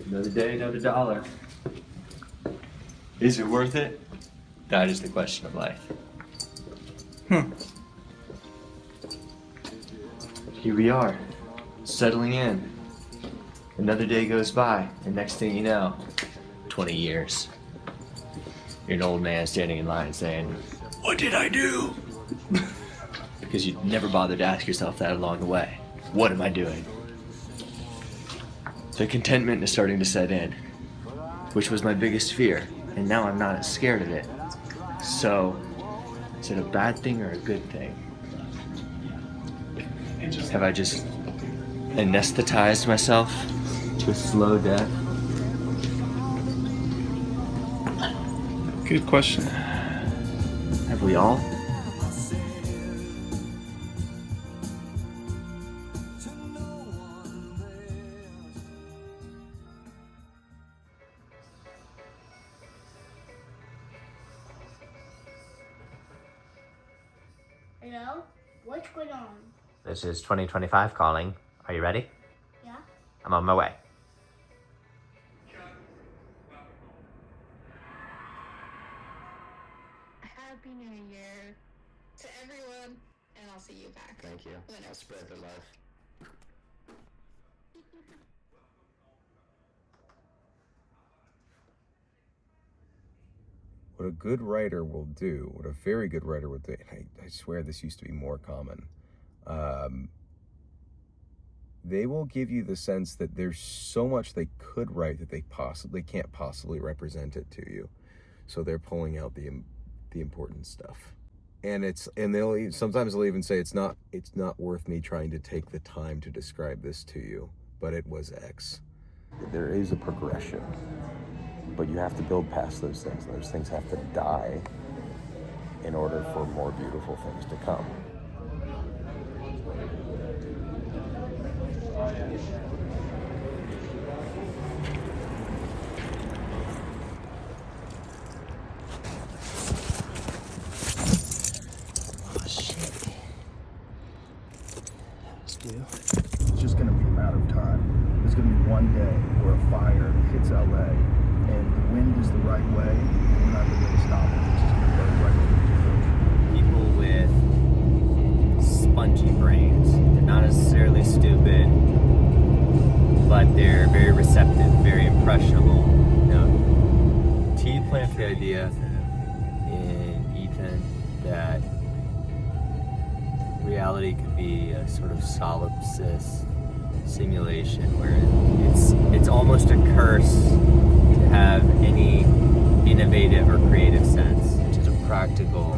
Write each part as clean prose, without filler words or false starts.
Another day, another dollar. Is it worth it? That is the question of life. Here we are, settling in. Another day goes by, and next thing you know, 20 years. You're an old man standing in line saying, "What did I do?" Because you never bothered to ask yourself that along the way. What am I doing? The contentment is starting to set in, which was my biggest fear, and now I'm not as scared of it. So, is it a bad thing or a good thing? Have I just anesthetized myself to a slow death? Good question. Have we all? Hello? What's going on? This is 2025 calling. Are you ready? Yeah? I'm on my way. Happy New Year to everyone, and I'll see you back. Thank you. I'll spread the love. What a good writer will do, what a very good writer will do, and I swear this used to be more common, they will give you the sense that there's so much they could write that they can't possibly represent it to you. So they're pulling out the important stuff. And sometimes they'll even say it's not worth me trying to take the time to describe this to you, but it was X. There is a progression, but you have to build past those things. Those things have to die in order for more beautiful things to come. It's just going to be a matter of time. There's going to be one day where a fire hits LA and the wind is the right way and we're not going to be able to stop it. It's just going to burn right through. People with spongy brains. They're not necessarily stupid, but they're very receptive, very impressionable. T planted the idea in Ethan that reality could be a sort of solipsist simulation where it's almost a curse to have any innovative or creative sense, which is a practical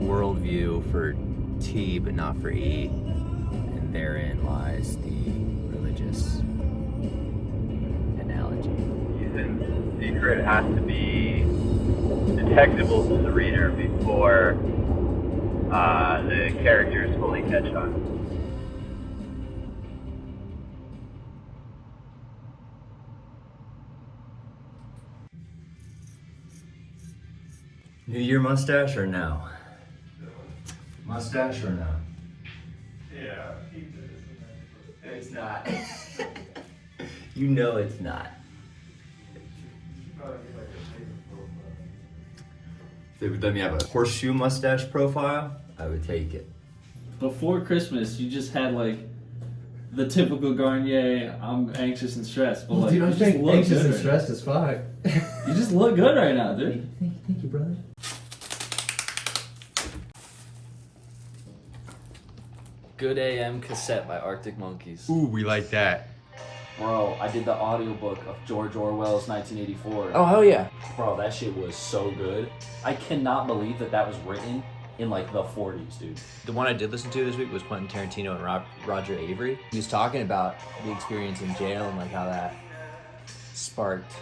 worldview for T but not for E, and therein lies the religious analogy. Ethan's secret has to be detectable to the reader before the characters fully catch on. New Year mustache or no? Mustache or no? Yeah. It's not. You know it's not. If they would let me have a horseshoe mustache profile, I would take it. Before Christmas, you just had like the typical Garnier, I'm anxious and stressed, but like, Dude, I you think just look anxious good and right stressed is fine. now. You just look good right now, dude. Thank you, brother. Good AM cassette by Arctic Monkeys. Ooh, we like that. Bro, I did the audiobook of George Orwell's 1984. Oh, hell yeah. Bro, that shit was so good. I cannot believe that was written in like the 40s, dude. The one I did listen to this week was Quentin Tarantino and Roger Avery. He was talking about the experience in jail and like how that sparked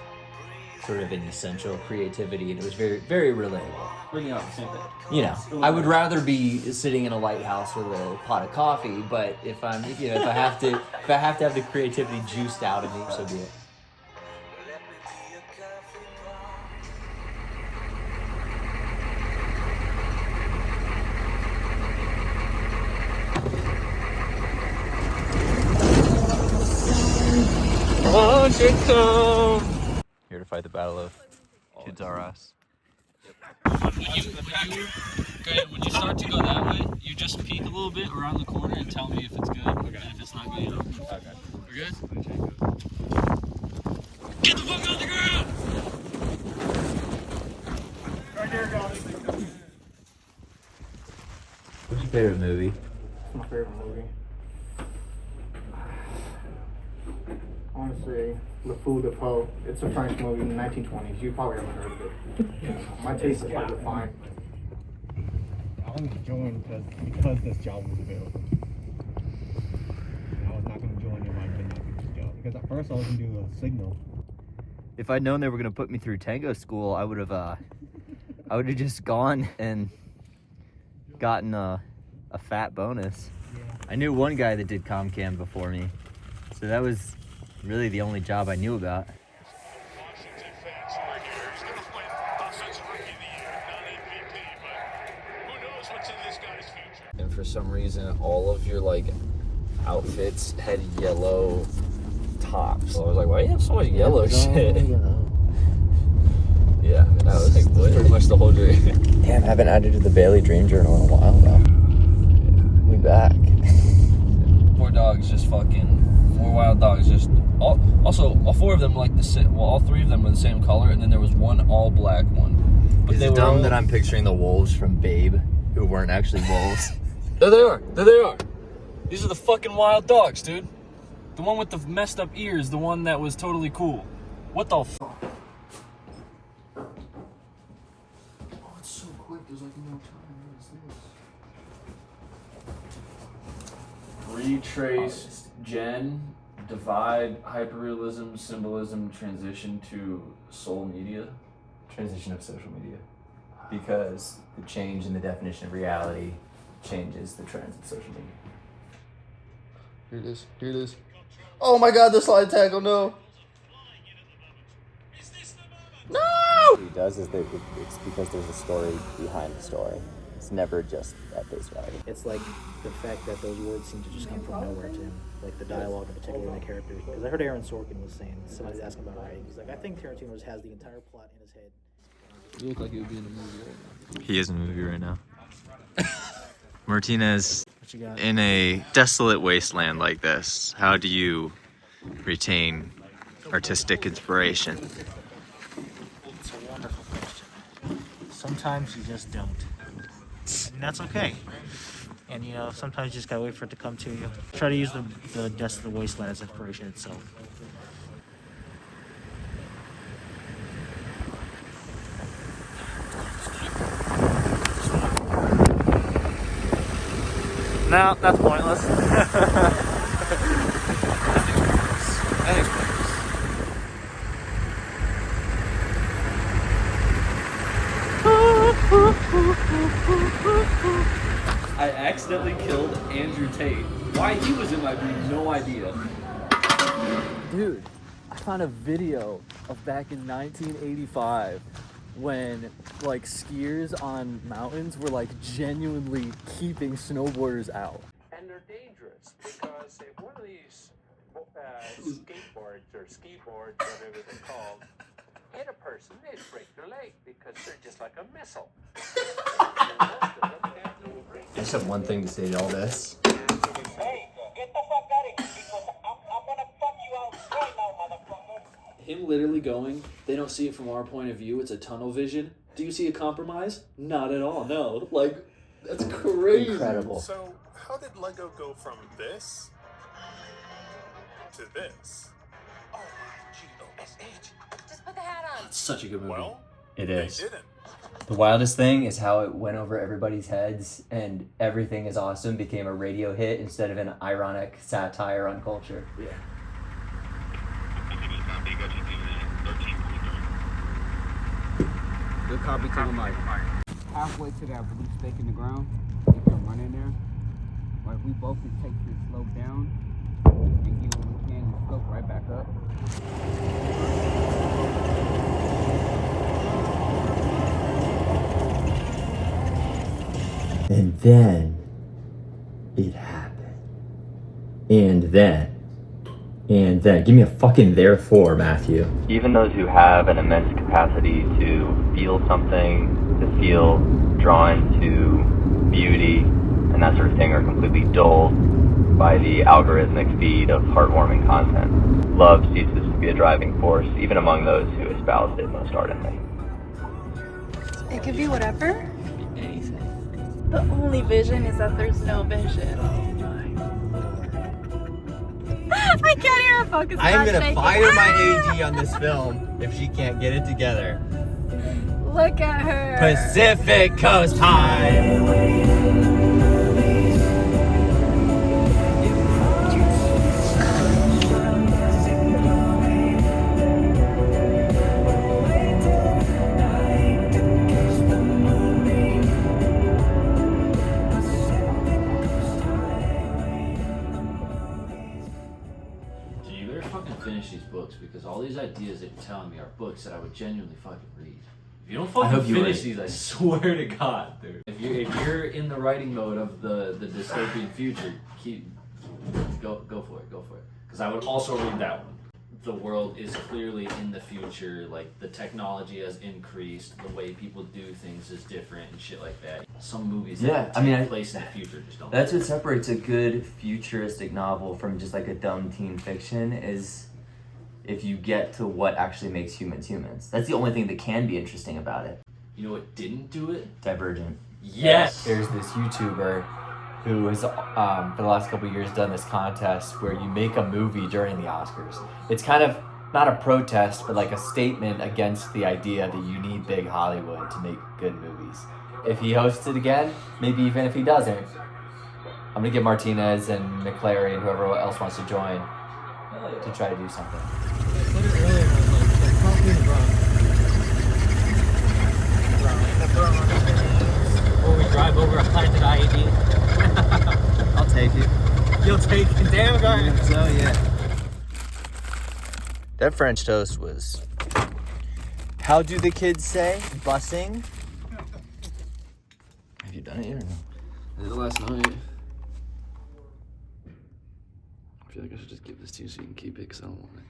sort of an essential creativity, and it was very, very relatable. Bringing out the same thing. You know, I would rather be sitting in a lighthouse with a pot of coffee, but if I'm, if I have to have the creativity juiced out of me, so be it. Oh! Here to fight the battle of Kids R Us. When you start to go that way, you just peek a little bit around the corner and tell me if it's good. Okay. And if it's not good, you don't. Okay. We're good? Get the fuck on the ground! Right there, guys. What's your favorite movie? My favorite movie. Honestly, Le Fou de Poe. It's a French movie in the 1920s. You probably haven't heard of it. My taste is quite refined. I only joined because this job was available. I was not going to join if I did not get this job. Because at first I was going to do a signal. If I'd known they were gonna put me through tango school, I would have just gone and gotten a fat bonus. Yeah. I knew one guy that did ComCam before me, so that was really the only job I knew about. Washington fans who are here. He's going to win Offensive Rookie of the Year, not MVP, but who knows what's in this guy's future. And for some reason, all of your like outfits had yellow tops. So I was like, why do you have so much yellow shit? Yeah, that was like pretty much the whole dream. Damn, I haven't added to the Bailey Dream Journal in a while though. We back. 4 dogs, just fucking 4 wild dogs. Just all 4 of them like the same. Well, all 3 of them were the same color, and then there was one all black one. But Is they it were dumb all, that I'm picturing the wolves from Babe, who weren't actually wolves? There they are. There they are. These are the fucking wild dogs, dude. The one with the messed up ears, the one that was totally cool. What the fuck? Oh, it's so quick. There's like no time. What is this? Retrace, gen, divide, hyperrealism, symbolism, transition to soul media. Transition of social media. Because the change in the definition of reality changes the trends of social media. Here it is. Here it is. Oh my god, the slide tackle, no. What he does is that it's because there's a story behind the story. It's never just at face value. It's like the fact that those words seem to just come from nowhere to him. Like the dialogue in particular and the character. Because I heard Aaron Sorkin was saying, somebody's asking about writing. He's like, I think Tarantino just has the entire plot in his head. You look like you would be in a movie right now. He is in a movie right now. Martinez, What you got? in a desolate wasteland like this, how do you retain artistic inspiration? It's a wonderful question. Sometimes you just don't. And that's okay. And you know, sometimes you just gotta wait for it to come to you. Try to use the dust of the wasteland as inspiration itself. No, that's pointless. I accidentally killed Andrew Tate. Why he was in my dream, no idea. Dude, I found a video of back in 1985 when like skiers on mountains were like genuinely keeping snowboarders out. And they're dangerous because if one of these skateboards or ski boards, whatever they're called, hit a person, they'd break their leg because they're just like a missile. I just have one thing to say to all this. Hey, get the fuck out of here because I'm gonna fuck you out right now, motherfucker. Him literally going, they don't see it from our point of view, it's a tunnel vision. Do you see a compromise? Not at all, no. Like, that's crazy. Incredible. So, how did Lego go from this to this? O-I-G-O-S-H. Just put the hat on. It's such a good movie. Well, It they is. didn't. The wildest thing is how it went over everybody's heads and Everything Is Awesome became a radio hit instead of an ironic satire on culture. Yeah. Good copy to the mic. Halfway to that blue stake in the ground, you can run in there. Like we both can take this slope down and you can slope right back up. And then it happened. And then And then give me a fucking therefore, Matthew. Even those who have an immense capacity to feel something, to feel drawn to beauty and that sort of thing, are completely dulled by the algorithmic feed of heartwarming content. Love ceases to be a driving force, even among those who espouse it most ardently. It could be whatever. Anything. The only vision is that there's no vision. I can't even focus. I'm on gonna shaking. fire my AD on this film if she can't get it together. Look at her. Pacific Coast High. Dude, you better fucking finish these books because all these ideas that you're telling me are books that I would genuinely fucking read. If you don't I fucking hope you finish would. these, I swear to God, dude. If you're in the writing mode of the dystopian future, go for it. Because I would also read that one. The world is clearly in the future, like the technology has increased, the way people do things is different and shit like that. Some movies that take place in the future just don't. That's what separates a good futuristic novel from just like a dumb teen fiction, is if you get to what actually makes humans humans. That's the only thing that can be interesting about it. You know what didn't do it? Divergent. Yes! There's this YouTuber who has, for the last couple of years, done this contest where you make a movie during the Oscars. It's kind of not a protest, but like a statement against the idea that you need big Hollywood to make good movies. If he hosts it again, maybe even if he doesn't, I'm gonna get Martinez and McClary and whoever else wants to join to try to do something. When we drive over a planted IED. I'll take it. You'll take it. Damn guy. So yeah. That French toast was, how do the kids say? Bussing? Have you done it yet or no? I did it last night. I feel like I should just give this to you so you can keep it because I don't want it.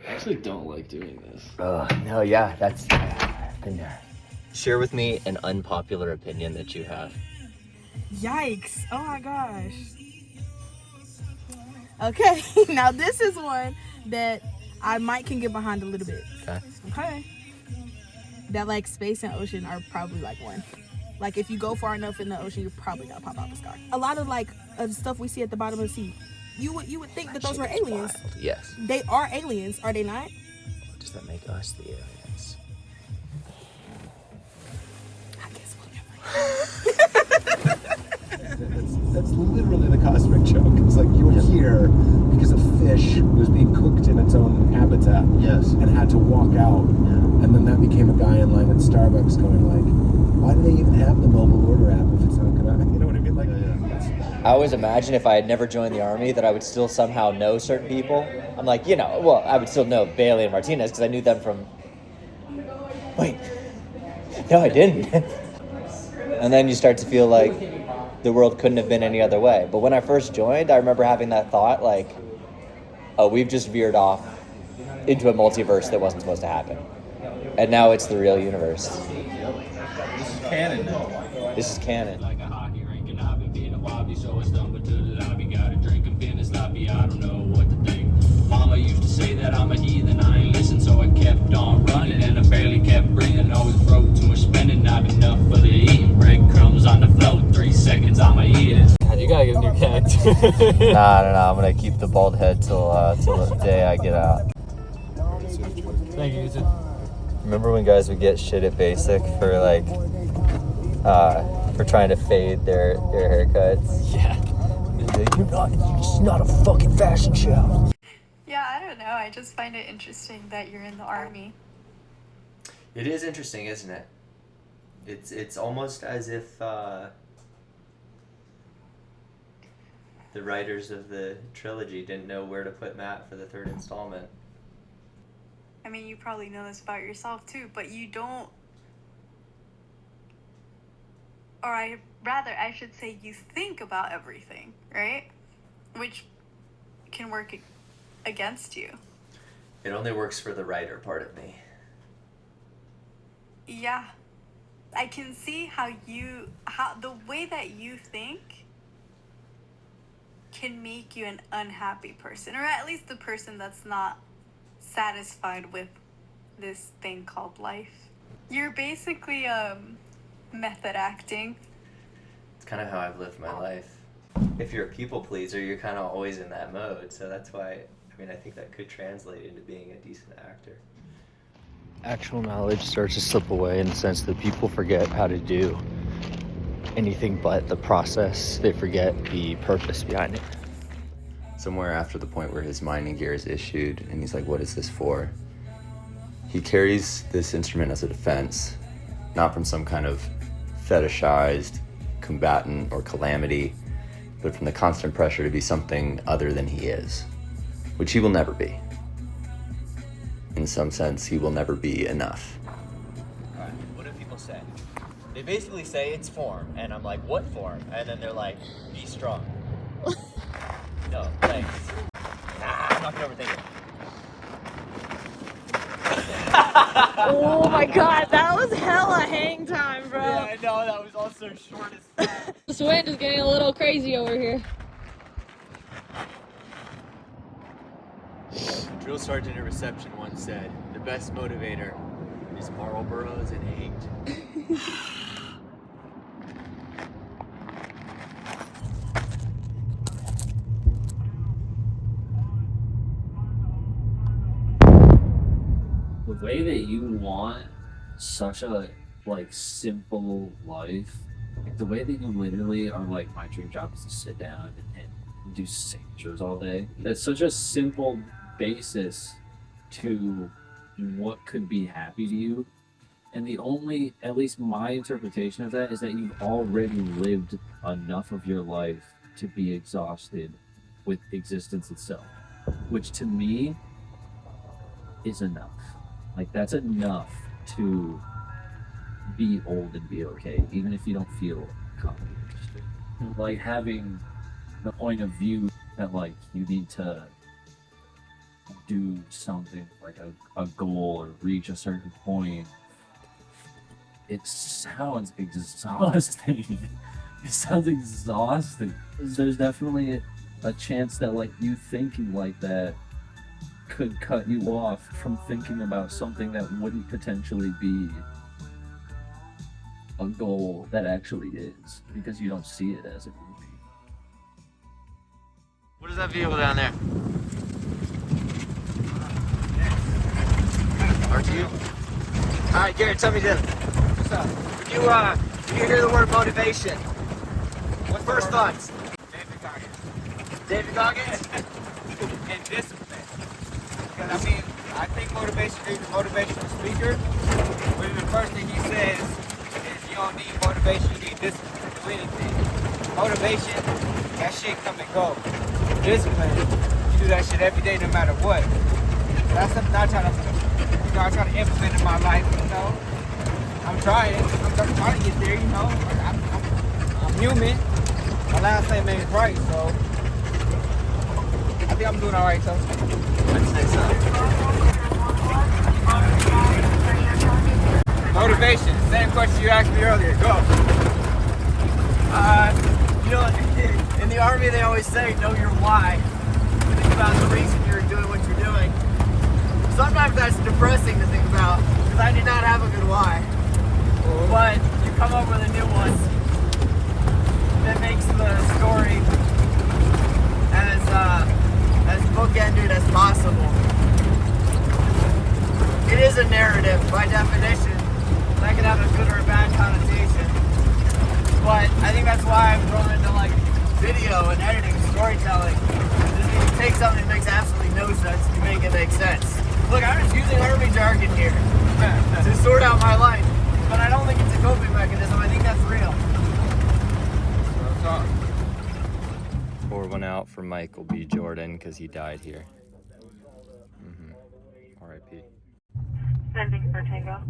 I actually don't like doing this. No, yeah, that's been there. Share with me an unpopular opinion that you have. Yikes. Oh my gosh. Okay, now this is one that I might can get behind a little bit. Okay. That like space and ocean are probably like one. Like if you go far enough in the ocean, you're probably gonna pop out the sky. A lot of like stuff we see at the bottom of the sea, you would think that those were aliens. Wild. Yes. They are aliens, are they not? Does that make us the aliens? I guess That's literally the cosmic joke. It's like you're here because a fish was being cooked in its own habitat. Yes. And had to walk out. Yeah. And then that became a guy in line at Starbucks going like, why do they even have the mobile order app if it's not gonna, you know what I mean? Like, I always imagine if I had never joined the army that I would still somehow know certain people. I'm like, I would still know Bailey and Martinez because I knew them from... Wait. No, I didn't. And then you start to feel like the world couldn't have been any other way. But when I first joined, I remember having that thought like, oh, we've just veered off into a multiverse that wasn't supposed to happen. And now it's the real universe. This is canon now. This is canon. Like a hockey rink and I've been being a wobbly, so I stumbled to the lobby, got a drink and feeling sloppy, I don't know what to think. Mama used to say that I'm a heathen, I ain't listen, so I kept on running and I barely kept breathing, always broke too much spending, not enough for the eating, breadcrumbs on the floor, 3 seconds, I'ma eat it. You gotta get a new cat. Nah, I'm gonna keep the bald head till the day I get out. Thank you, too. Remember when guys would get shit at basic for like for trying to fade their haircuts? Yeah. It's not a fucking fashion show. Yeah, I don't know. I just find it interesting that you're in the army. It is interesting, isn't it? It's almost as if the writers of the trilogy didn't know where to put Matt for the 3rd installment. I mean, you probably know this about yourself too, but you don't, or I should say you think about everything, right? Which can work against you. It only works for the writer part of me. Yeah. I can see how the way that you think can make you an unhappy person, or at least the person that's not satisfied with this thing called life. You're basically method acting. It's kind of how I've lived my life. If you're a people pleaser, you're kind of always in that mode, so that's why, I mean, I think that could translate into being a decent actor. Actual knowledge starts to slip away in the sense that people forget how to do anything but the process. They forget the purpose behind it. Somewhere after the point where his mining gear is issued and he's like, what is this for? He carries this instrument as a defense, not from some kind of fetishized combatant or calamity, but from the constant pressure to be something other than he is, which he will never be. In some sense, he will never be enough. Alright, what do people say? They basically say it's form, and I'm like, what form? And then they're like, be strong. No, thanks. I'm not gonna overthink it. Oh my god, that was hella hang time, bro. Yeah, I know, that was also short as fuck. This wind is getting a little crazy over here. The drill sergeant at reception once said, the best motivator is Marlboros and hate. The way that you want such a simple life, like the way that you literally are like, my dream job is to sit down and do signatures all day. That's such a simple basis to what could be happy to you. And the only, at least my interpretation of that, is that you've already lived enough of your life to be exhausted with existence itself, which to me is enough. Like, that's enough to be old and be okay, even if you don't feel comedy interested. Like, having the point of view that, like, you need to do something, like a goal or reach a certain point, it sounds exhausting. It sounds exhausting. There's definitely a chance that, like, you thinking like that could cut you off from thinking about something that wouldn't potentially be a goal that actually is, because you don't see it as it would be. What is that vehicle down there? R2? Alright, Garrett, tell me this. What's up? When you hear the word motivation, what first thoughts? David Goggins. David Goggins? And discipline. Because I mean, I think motivation is a motivational speaker, but the first thing he says is you don't need motivation, you need discipline to do anything. Motivation, that shit come and go. Discipline, you do that shit every day no matter what. That's something I try to implement in my life, you know. I'm trying to get there, you know. I'm human. My last name ain't right, so I think I'm doing all right, so. What's next up? Motivation. Same question you asked me earlier. Go. You know, in the Army they always say, know your why. Think about the reason you're doing what you're doing. Sometimes that's depressing to think about, because I do not have a good why. But you come up with a new one that makes the story as bookended as possible. It is a narrative by definition. That could have a good or a bad connotation. But I think that's why I'm drawn into like video and editing, storytelling. Just you take something that makes absolutely no sense to make it make sense. Look, I'm just using Army jargon here to sort out my life. But I don't think it's a coping mechanism. I think that's real. Pour one out for Michael B. Jordan because he died here. R.I.P. Sending for Tango.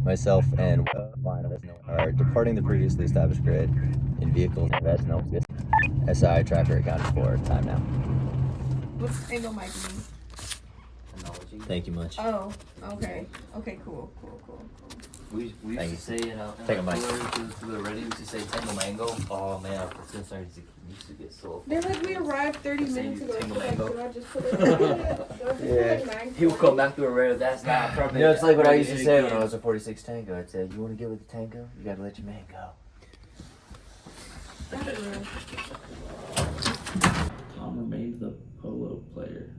Myself and are departing the previously established grid in vehicles and SI tracker accounted for. Time now. What's Tango mic mean? Thank you much. Oh, okay. Okay, cool. We used to say Take a mic. to the ready, we used to say Tango Mango. Oh man, our starting used to get so. They're like, we arrived 30 minutes ago. Tango So like, Mango. do I just put it He would come back to a rare. That's not from You know, it's like what I used to say when I was a 46 Tango. I'd say, you want to get with the Tango? You got to let your man go. Tom remained the polo player.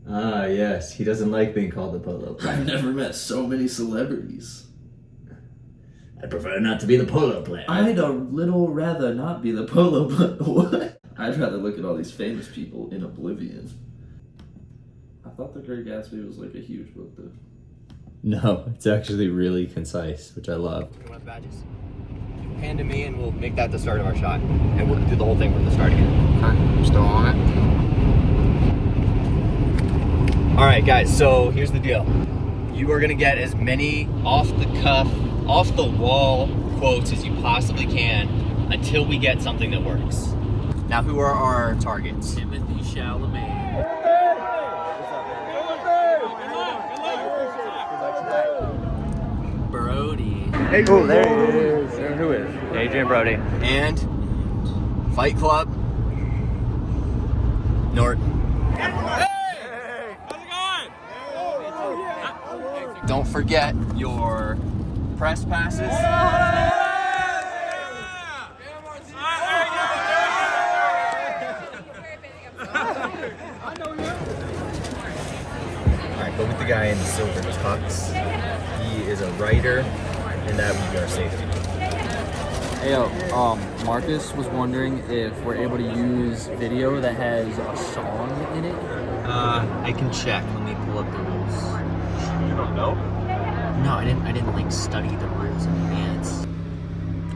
Ah, yes. He doesn't like being called the polo player. I've never met so many celebrities. I prefer not to be the polo player. I'd a little rather not be the polo player. What? I'd rather look at all these famous people in oblivion. I thought The Great Gatsby was like a huge book though. No, it's actually really concise, which I love. You want the badges? Hand to me and we'll make that the start of our shot. And we'll do the whole thing from the start again. Okay, still on it. Alright guys, so here's the deal. You are gonna get as many off the cuff, off the wall quotes as you possibly can until we get something that works. Now who are our targets? Timothy Chalamet. Brody. Hey, oh, there he is. Who is? Adrian Brody. And Fight Club. Norton. Don't forget your press passes. Alright, go with the guy in the silver tux. He is a writer, and that would be our safety. Hey yo, Marcus was wondering if we're able to use video that has a song in it. I can check. Let me pull up the rules. You don't know? No, I didn't like study the rules in advance.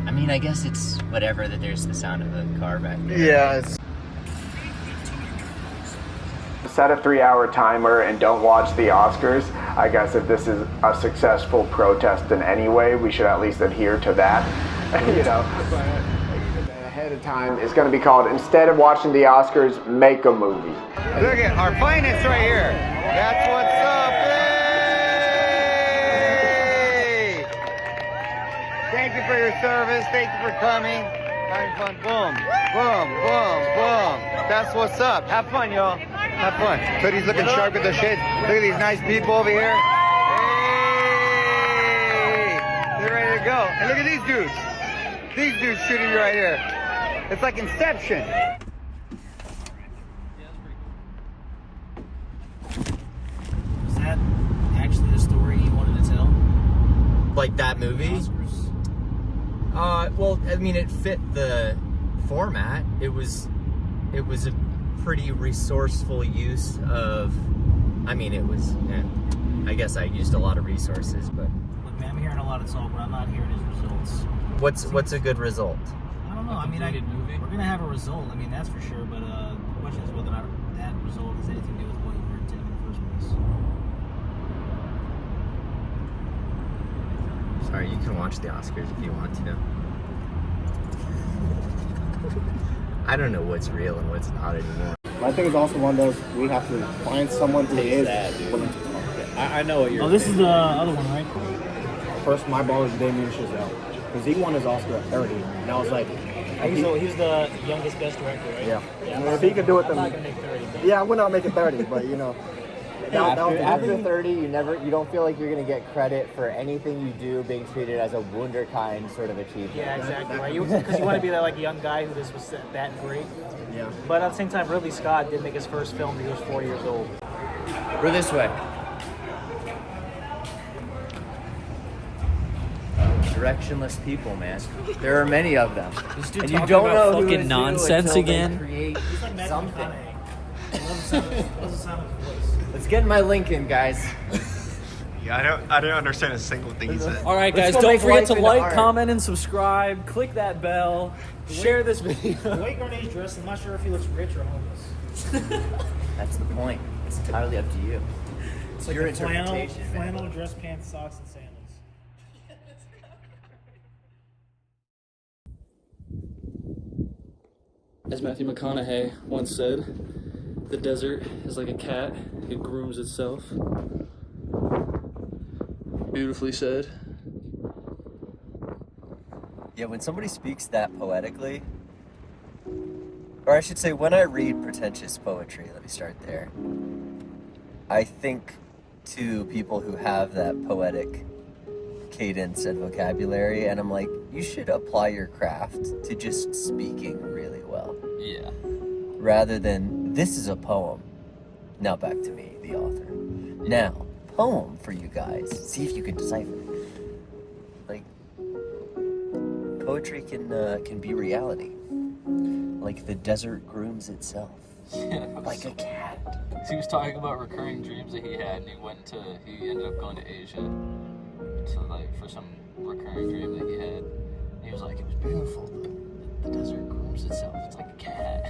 I mean, I guess it's whatever that there's the sound of the car back there. Yeah, it's... Set a 3-hour timer and don't watch the Oscars. I guess if this is a successful protest in any way, we should at least adhere to that. You know, ahead of time. It's going to be called, instead of watching the Oscars, make a movie. Look at our finest right here. That's what's up. Hey! Thank you for your service. Thank you for coming. Having fun. Boom, boom, boom, boom. That's what's up. Have fun, y'all. Have fun. Hoodie's looking sharp with the shit. Look at these nice people over here. Hey! They're ready to go. And look at these dudes. These dudes shooting you right here. It's like Inception. Was that actually the story you wanted to tell? Like that movie? Well, I mean, it fit the format. It was a pretty resourceful use of, I mean, it was, I guess I used a lot of resources, but. Look, man, I'm hearing a lot of talk, but I'm not hearing his results. What's a good result? I don't know. I mean, we're gonna have a result. I mean, that's for sure. But the question is whether or not that result has anything to do with what you were intending in the first place. Sorry, you can watch the Oscars if you want to. I don't know what's real and what's not anymore. I think it's also one of those, we have to find someone who is willing to talk. I know what you're Oh, this is the other one, right? First, my ball is Damien Chazelle. Because he won his Oscar at 30. And I was like... He was the youngest best director, right? Yeah. Yeah. If he could do it, I'm then... not gonna make 30. But... Yeah, I would not make it 30, but you know... After 30, you don't feel like you're gonna get credit for anything you do being treated as a wunderkind sort of achievement. Yeah, exactly. Right. Because you want to be that like young guy who just was that great. Yeah. But at the same time, Ridley Scott did make his first film when he was 4 years old. We're this way. Directionless people, man. There are many of them. And you don't know who fucking is nonsense who again. They create something. Let's Let's get my link in, guys. Yeah, I don't understand a single thing he said. All right, guys, don't forget to like, comment, and subscribe. Click that bell. Share this video. The way Garnet's dressed, I'm not sure if he looks rich or homeless. That's the point. It's entirely up to you. It's like Your a flannel, interpretation, man. flannel dress pants, socks, and sandals. As Matthew McConaughey once said, the desert is like a cat, it grooms itself. Beautifully said. Yeah, when somebody speaks that poetically, or I should say, when I read pretentious poetry, let me start there, I think to people who have that poetic cadence and vocabulary, and I'm like, you should apply your craft to just speaking really well. Yeah. Rather than, this is a poem. Now back to me, the author. Now, poem for you guys. See if you can decipher it. Like, poetry can be reality. Like the desert grooms itself. Yeah, like a cat. He was talking about recurring dreams that he had, and he ended up going to Asia to for some recurring dream that he had. And he was like, it was beautiful. The desert grooms itself. It's like a cat.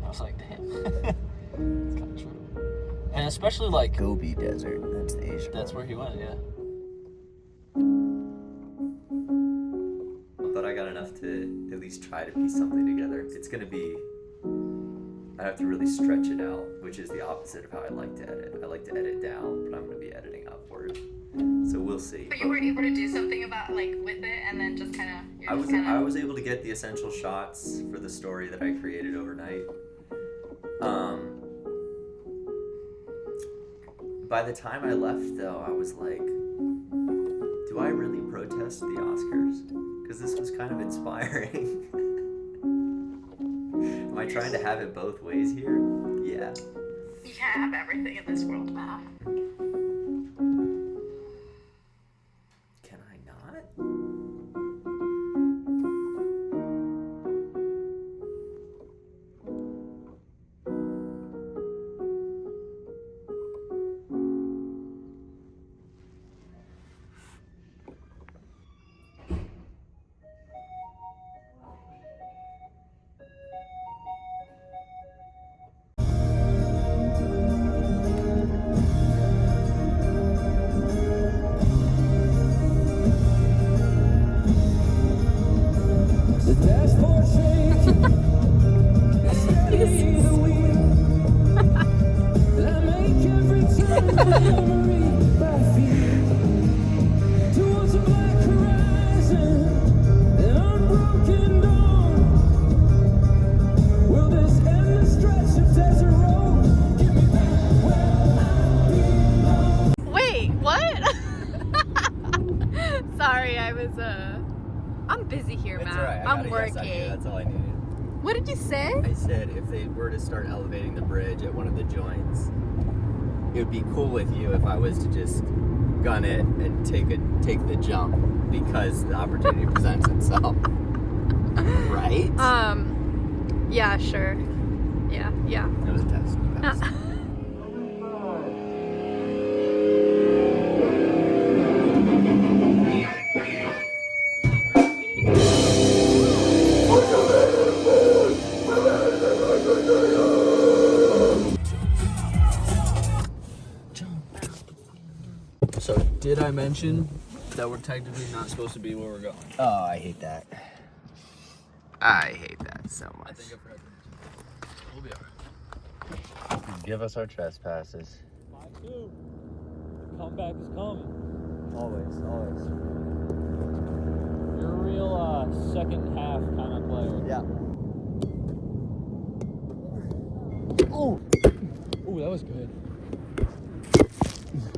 I was like, damn. It's kind of true. And especially like Gobi Desert. That's the Asian. That's where he went. Yeah. But I got enough to at least try to piece something together. It's gonna be, I have to really stretch it out, which is the opposite of how I like to edit. I like to edit down, but I'm gonna be editing upward. So we'll see. But you were able to do something about with it, and then just kind of. I was able to get the essential shots for the story that I created overnight. By the time I left, though, I was like, do I really protest the Oscars? Because this was kind of inspiring. Am I trying to have it both ways here? Yeah. You can't have everything in this world, man. Can I not? Wait, what? Sorry, I'm busy here, That's Matt. all right. I I'm got a yes on you. working. That's all I needed. What did you say? I said if they were to start elevating the bridge at one of the joints, it would be cool with you if I was to just gun it and take the jump because the opportunity presents itself. Right? Yeah, sure. Yeah. It was a test. You passed. So, did I mention that we're technically not supposed to be where we're going? Oh, I hate that. I hate that so much. I think I've heard that. We'll be alright. Give us our trespasses. Mine too. The comeback is coming. Always. You're a real second half kind of player. Yeah. Oh, that was good.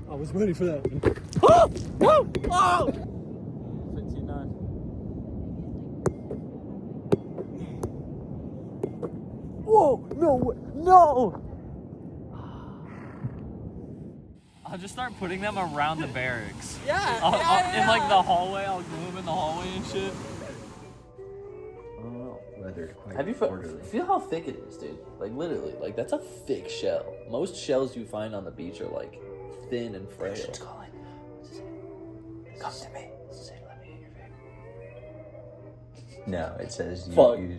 I was ready for that. Oh! Whoa! Oh! 15-9. Whoa! No! I'll just start putting them around the barracks. Yeah. In like the hallway, I'll glue them in the hallway and shit. Weathered quite Have you orderly. feel how thick it is, dude? Like literally, like that's a thick shell. Most shells you find on the beach are like thin and frail. It's calling. Come to me. Say, let me hear your favorite. No, it says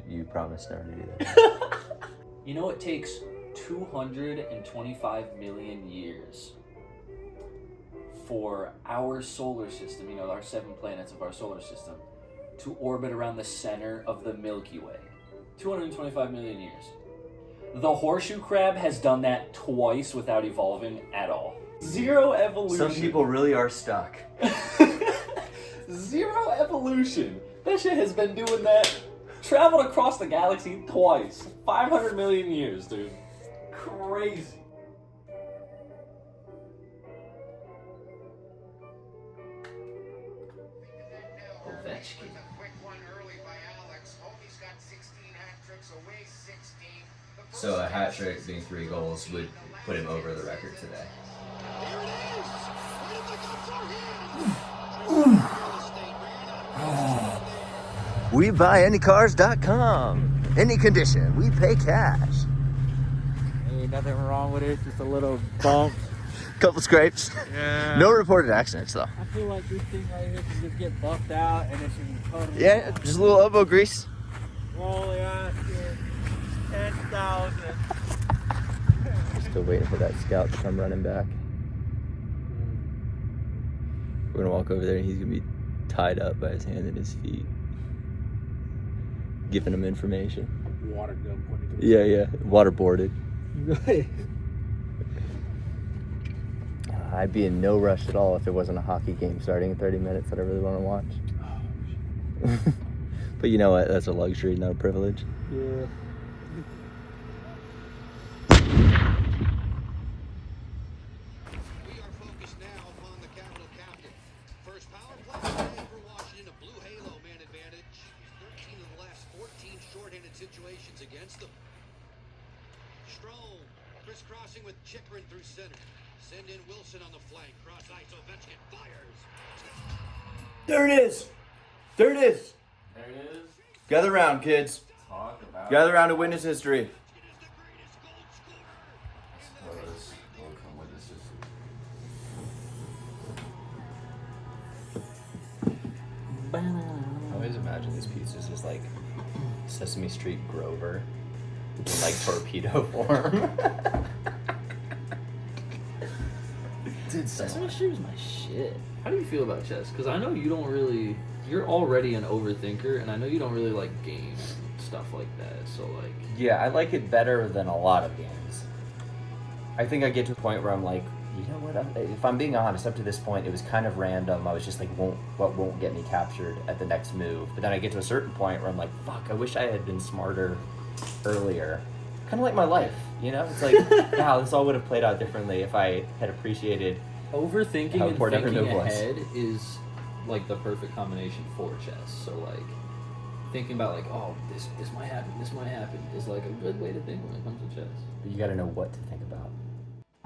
you promised never to do that. You know it takes 225 million years for our solar system, you know, our 7 planets of our solar system, to orbit around the center of the Milky Way. 225 million years. The horseshoe crab has done that twice without evolving at all. Zero evolution. Some people really are stuck. Zero evolution. That shit has been doing that. Traveled across the galaxy twice. 500 million years, dude. Crazy. Ovechkin. So a hat trick being 3 goals would put him over the record today. We buyanycars.com. Any condition, we pay cash. Ain't nothing wrong with it, just a little bump. Couple scrapes. Yeah. No reported accidents though. I feel like this thing right here can just get buffed out and it should be totally Yeah, just a little elbow grease. Rolling asking 10,000. Still waiting for that scout to come running back. We're gonna walk over there and he's gonna be tied up by his hand and his feet. Giving him information. Water gun pointing to Yeah. Waterboarded. I'd be in no rush at all if it wasn't a hockey game starting in 30 minutes that I really want to watch. But you know what? That's a luxury, not a privilege. Yeah. Situations against them. Strome crisscrossing with Chikrin through center. Send in Wilson on the flank. Cross ice. Ovechkin fires. There it is. There it is. There it is. Gather round, kids. Talk about Gather round to witness history. I always imagine these pizzas as like Sesame Street Grover in like torpedo form. Dude, Sesame Street is my shit. How do you feel about chess? Because I know you don't really... You're already an overthinker, and I know you don't really like games and stuff like that, so like... Yeah, I like it better than a lot of games. I think I get to a point where I'm like, you know what, if I'm being honest, up to this point, it was kind of random. I was just like, what won't get me captured at the next move? But then I get to a certain point where I'm like, fuck, I wish I had been smarter earlier. Kind of like my life, you know? It's like, wow, this all would have played out differently if I had appreciated Overthinking how and important every thinking move was. ahead is like the perfect combination for chess. So like, thinking about like, oh, this might happen is like a good way to think when it comes to chess. But you gotta know what to think about.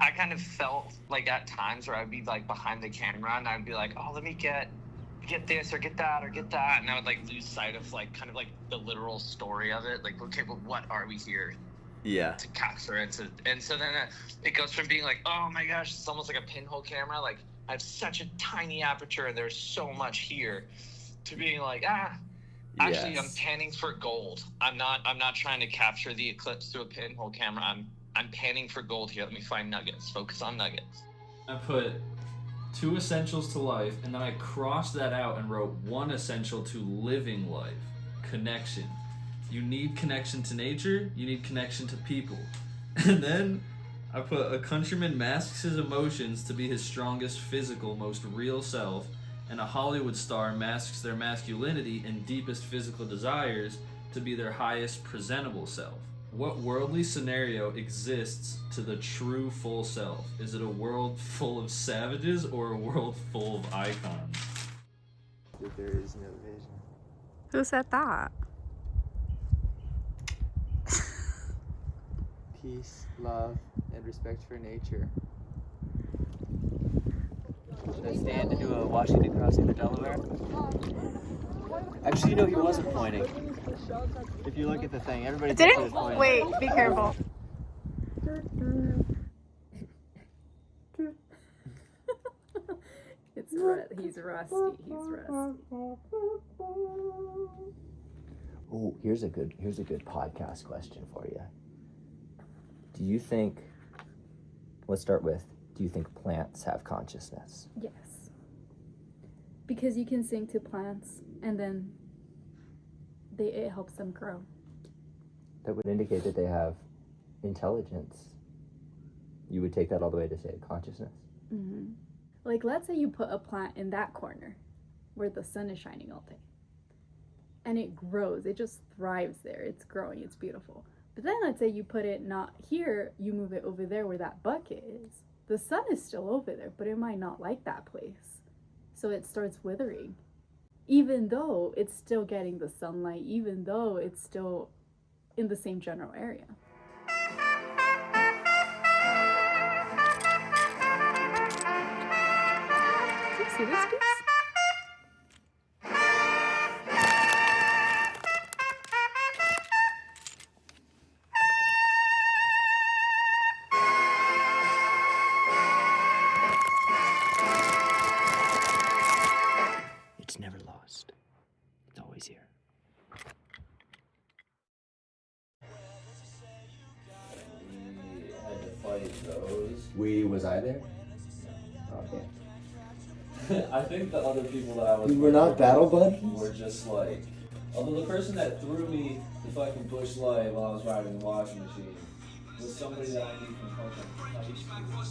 I kind of felt like at times where I'd be like behind the camera and I'd be like, oh, let me get this or get that or get that, and I would like lose sight of like kind of like the literal story of it. Like, okay, well, what are we here Yeah. to capture? And so then it goes from being like, oh my gosh, it's almost like a pinhole camera. Like I have such a tiny aperture and there's so much here, to being like, actually, Yes. I'm panning for gold. I'm not trying to capture the eclipse through a pinhole camera. I'm panning for gold here. Let me find nuggets. Focus on nuggets. I put 2 essentials to life, and then I crossed that out and wrote 1 essential to living life: connection. You need connection to nature, you need connection to people. And then I put a countryman masks his emotions to be his strongest physical, most real self, and a Hollywood star masks their masculinity and deepest physical desires to be their highest presentable self. What worldly scenario exists to the true full self? Is it a world full of savages or a world full of icons? There is no vision. Who said that? Peace, love, and respect for nature. Should I stand and do a Washington crossing the Delaware? Actually, no, he wasn't pointing. If you look at the thing, everybody thinks he was Didn't? pointing. Wait, be careful. He's rusty. He's rusty. Oh, here's a good podcast question for you. Do you think, let's start with, do you think plants have consciousness? Yes. Because you can sing to plants and then it helps them grow. That would indicate that they have intelligence. You would take that all the way to say consciousness. Mm-hmm. Like, let's say you put a plant in that corner where the sun is shining all day. And it grows. It just thrives there. It's growing. It's beautiful. But then let's say you put it not here, you move it over there where that bucket is. The sun is still over there, but it might not like that place. So it starts withering. Even though it's still getting the sunlight, even though it's still in the same general area. Do you see this piece? It's never lost. It's always here. Had to fight those. Was I there? Okay. I think the other people that I was You were not battle buddies? were just like, although the person that threw me the fucking bush light while I was riding the washing machine was somebody that I knew from fucking high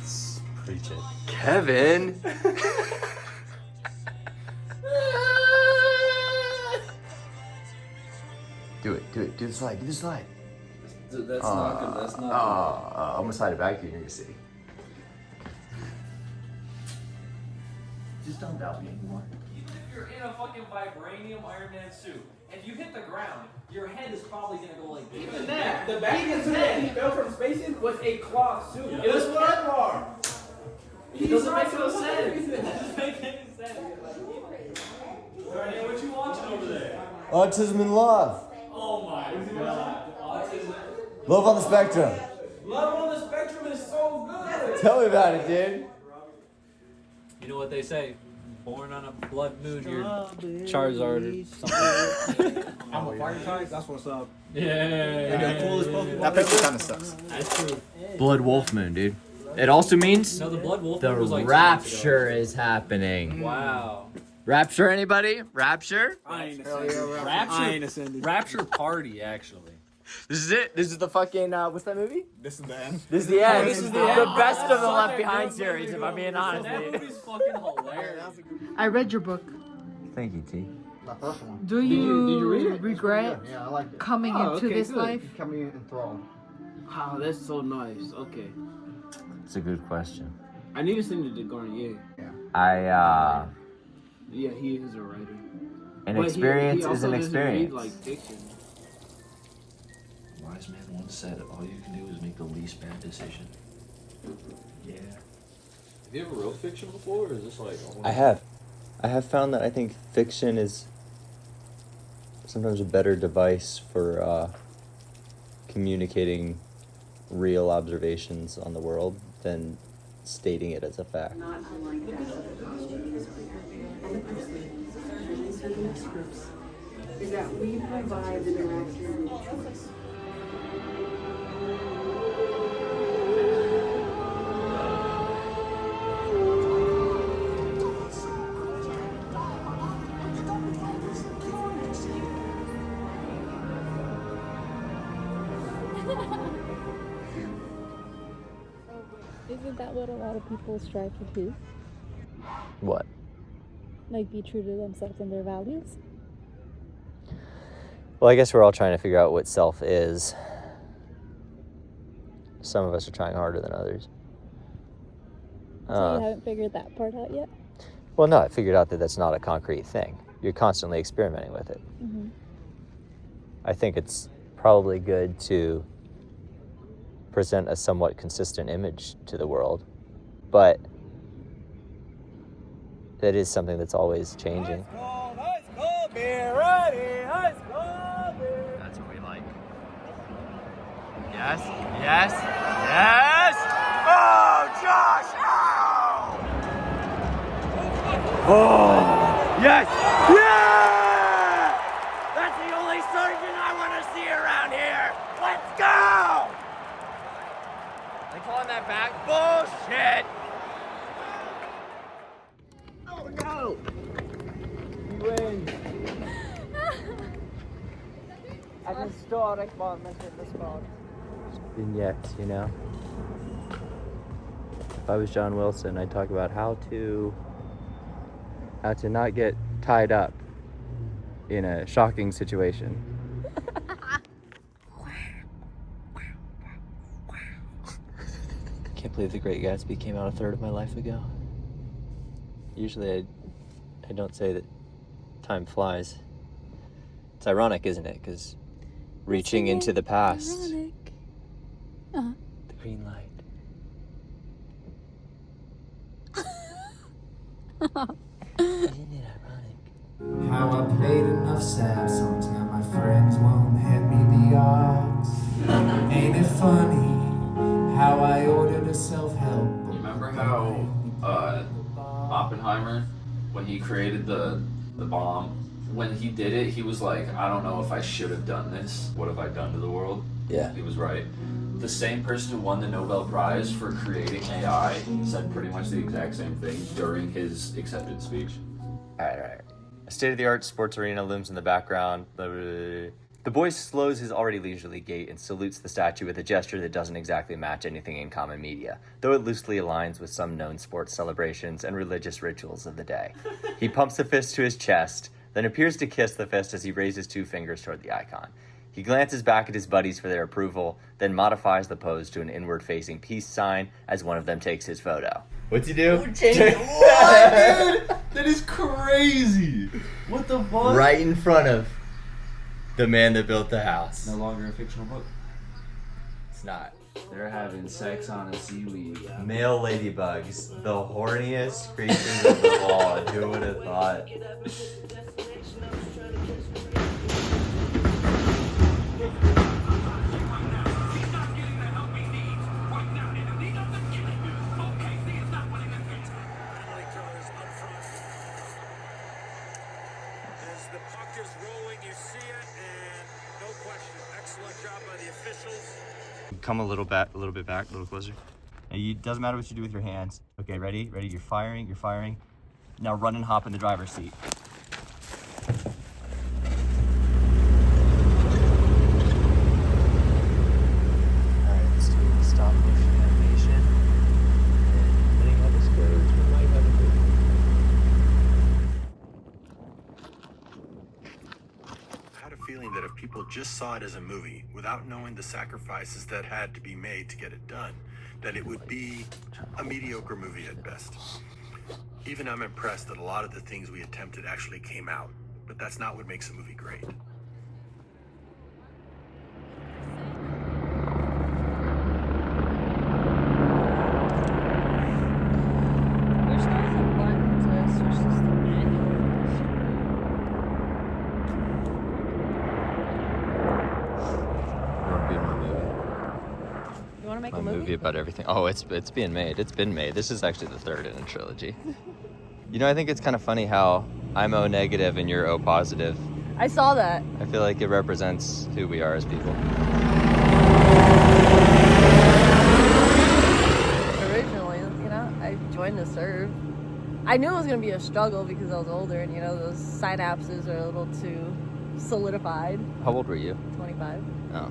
school. Preach it. Kevin! Do the slide, do the slide. That's not good, that's not good. I'm gonna slide it back to you and you're gonna see. Just don't doubt me anymore. Even if you're in a fucking vibranium Iron Man suit, and you hit the ground, your head is probably gonna go like this. Even that, the back of his head he fell from space in was a cloth suit. It was Kevlar. It doesn't make no sense. It doesn't make any sense. Alright, what you watching over there? Autism and love. Oh my god. Autism. Love on the spectrum. Love on the spectrum is so good. Tell me about it, dude. You know what they say? Born on a blood moon, you're Charizard or something. I'm a fire type. That's what's up. Yeah. That picture kind of sucks. That's true. Blood wolf moon, dude. It also means No, the blood wolf the moon was like 2 rapture months is happening. ago. Wow. Rapture, anybody? Rapture? I ain't ascended. Rapture party, actually. This is it. This is the fucking, what's that movie? This is the end. This is the end. This is the best of the Left Behind series, if I'm being honest. That movie's fucking hilarious. I read your book. Thank you, T. The first one. Do you, did you read it? regret Yeah, I liked it. coming into this good. life? Coming enthralled. Wow, that's so nice. Okay. It's a good question. I need to send it to Garnier. Yeah, he is a writer. An But experience he is also an doesn't read, experience. like fiction. Wise man once said, all you can do is make the least bad decision. Yeah. Have you ever wrote fiction before, or is this like... I have found that I think fiction is sometimes a better device for communicating real observations on the world than stating it as a fact. Not unlike that of the costumes and the perspectives, certain scripts, is that we provide the director with choice. Isn't that what a lot of people strive to do? What? Like, be true to themselves and their values? Well, I guess we're all trying to figure out what self is. Some of us are trying harder than others. So you haven't figured that part out yet? Well, no, I figured out that that's not a concrete thing. You're constantly experimenting with it. Mm-hmm. I think it's probably good to present a somewhat consistent image to the world, but that is something that's always changing. That's what we like. Yes, yes, yes! Oh, Josh! Oh! Oh! Yes! Yeah! That's the only surgeon I want to see around here! Let's bullshit! Oh no! You win. An historic moment in the sport. Vignettes, you know? If I was John Wilson, I'd talk about how to not get tied up in a shocking situation. Can't believe The Great Gatsby came out a third of my life ago. Usually I don't say that time flies. It's ironic, isn't it? Because reaching into the past, the green light. Isn't it ironic? How I played enough sad songs, now my friends won't hand me the odds. Ain't it funny how I ordered a self-help book? Remember how Oppenheimer, when he created the bomb, when he did it, he was like, I don't know if I should have done this. What have I done to the world? Yeah. He was right. The same person who won the Nobel Prize for creating AI said pretty much the exact same thing during his acceptance speech. All right. A state-of-the-art sports arena looms in the background. The boy slows his already leisurely gait and salutes the statue with a gesture that doesn't exactly match anything in common media, though it loosely aligns with some known sports celebrations and religious rituals of the day. He pumps the fist to his chest, then appears to kiss the fist as he raises 2 fingers toward the icon. He glances back at his buddies for their approval, then modifies the pose to an inward-facing peace sign as one of them takes his photo. What's he do? What, dude? That is crazy. What the fuck? Right in front of the man that built the house. No longer a fictional book. It's not. They're having sex on a seaweed. Male ladybugs, the horniest creatures of them all. Who would have thought? As the puck is rolling, you see it, and no question, excellent job by the officials. Come a little bit back, a little closer. It doesn't matter what you do with your hands. Okay, ready? You're firing. Now run and hop in the driver's seat. Alright, let's do the stop motion animation. And depending how this goes, we might have a good I had a feeling that if people just saw it as a movie, without knowing the sacrifices that had to be made to get it done, that it would be a mediocre movie at best. Even I'm impressed that a lot of the things we attempted actually came out, but that's not what makes a movie great. Wish there was a button to switch this to manual. You want to be in my movie? You want to make My a movie about everything. Oh, it's being made. It's been made. This is actually the third in a trilogy. You know, I think it's kind of funny how I'm O negative and you're O positive. I saw that. I feel like it represents who we are as people. Originally, you know, I joined the serve. I knew it was going to be a struggle because I was older and, you know, those synapses are a little too solidified. How old were you? 25. Oh.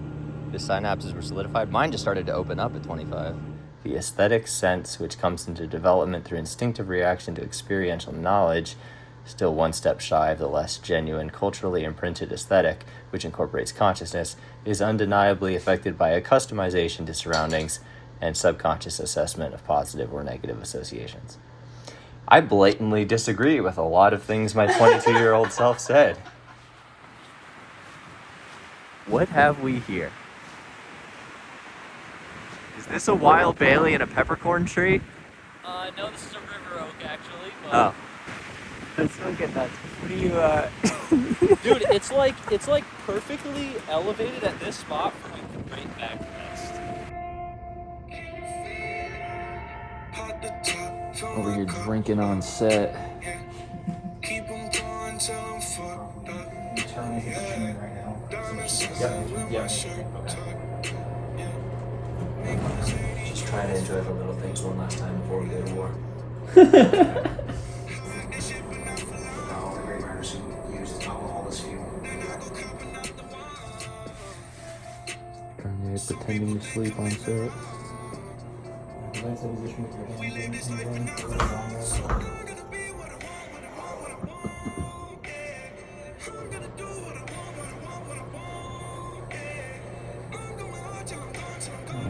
The synapses were solidified. Mine just started to open up at 25. The aesthetic sense, which comes into development through instinctive reaction to experiential knowledge, still one step shy of the less genuine, culturally imprinted aesthetic, which incorporates consciousness, is undeniably affected by a customization to surroundings and subconscious assessment of positive or negative associations. I blatantly disagree with a lot of things my 22-year-old self said. What have we here? Is this a wild Bailey and a peppercorn tree? No, this is a river oak, actually. But... Oh. Let's look at that. What do you, Dude, it's like perfectly elevated at this spot for like the great back rest. Over here drinking on set. Keep them going till I'm fucked up. You turn me to the machine right now. Diamonds Yep. with my shirt tucked. Make my ladies trying to enjoy the little things one last time before we go to war. All the great writers who used alcohol as fuel. Kanye pretending to sleep on set.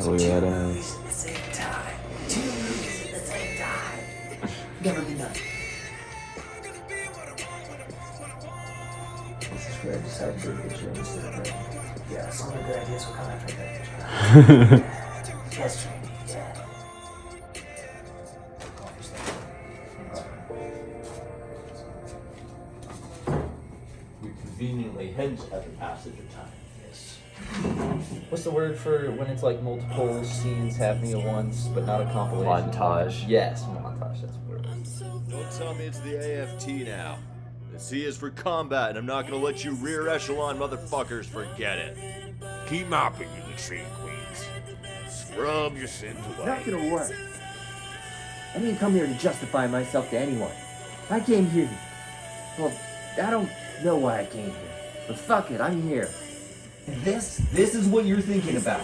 Look at that ass. At the same time. 2 movies at the same time. Never been done. This is where I decided to do the gym instead of running. Yeah, some of the good ideas will come after that. Yes, training, yeah. We conveniently hinge at the passage of time. Yes. What's the word for when it's like multiple scenes happening at once, but not a compilation? Montage. Yes, montage. That's the word. Don't tell me it's the AFT now. The C is for combat, and I'm not gonna let you rear echelon motherfuckers forget it. Keep mopping, you Latrine Queens. Scrub your sins away. Not gonna work. I didn't come here to justify myself to anyone. I came here. Well, I don't know why I came here. But fuck it, I'm here. And this is what you're thinking about.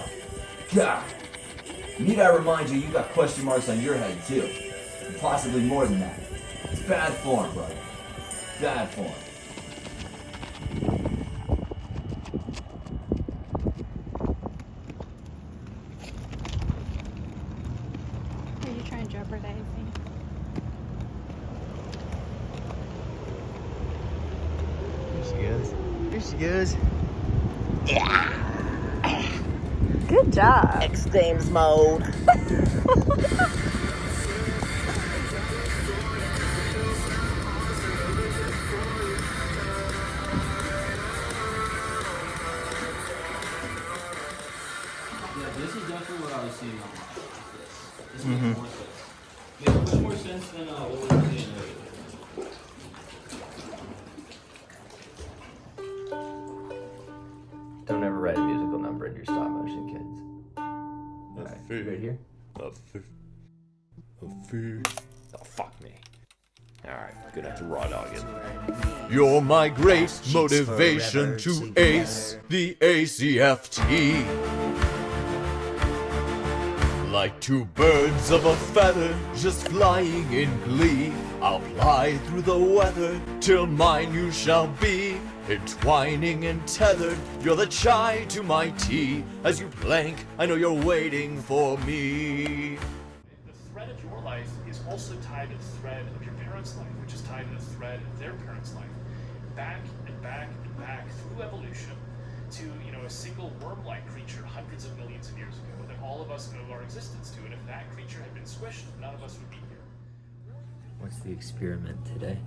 God. Need I remind you, you got question marks on your head too. And possibly more than that. It's bad form, brother. Bad form. Are you trying to jeopardize me? Here she goes. Here she goes. Yeah. Good job. X Games mode. Yeah, this is definitely what I was seeing online. This Mhm. makes more sense. Makes much more sense than what we were seeing earlier. Don't ever write a musical number in your stop motion, kids. Alright, right here. Oh, fuck me. Alright, gonna have to raw dog it. You're my great motivation to ace the ACFT. Like two birds of a feather, just flying in glee. I'll fly through the weather, till mine you shall be. Entwining and tethered, you're the chai to my tea. As you plank, I know you're waiting for me. The thread of your life is also tied to the thread of your parents' life, which is tied to the thread of their parents' life. Back and back and back through evolution to, a single worm-like creature hundreds of millions of years ago that all of us owe our existence to. And if that creature had been squished, none of us would be here. What's the experiment today?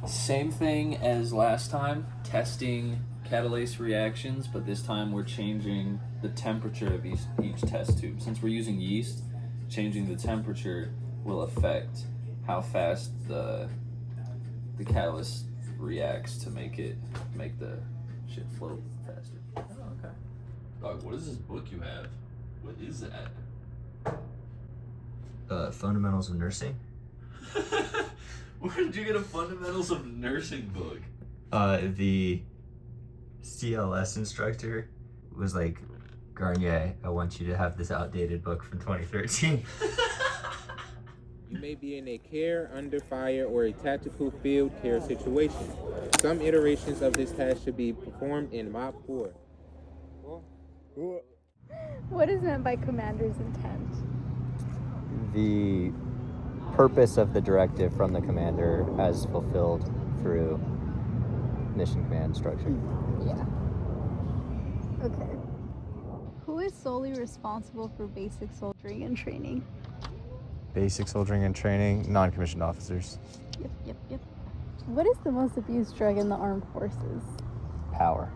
Same thing as last time, testing catalase reactions, but this time we're changing the temperature of each test tube. Since we're using yeast, changing the temperature will affect how fast the catalyst reacts to make the shit flow faster. Oh, okay. Dog, what is this book you have? What is that? Fundamentals of Nursing. Where did you get a Fundamentals of Nursing book? The CLS instructor was like, Garnier, I want you to have this outdated book from 2013. You may be in a care, under fire, or a tactical field care situation. Some iterations of this task should be performed in Mach 4. What is meant by commander's intent? The purpose of the directive from the commander as fulfilled through mission command structure. Yeah. Okay. Who is solely responsible for basic soldiering and training? Basic soldiering and training, non-commissioned officers. Yep. What is the most abused drug in the armed forces? Power.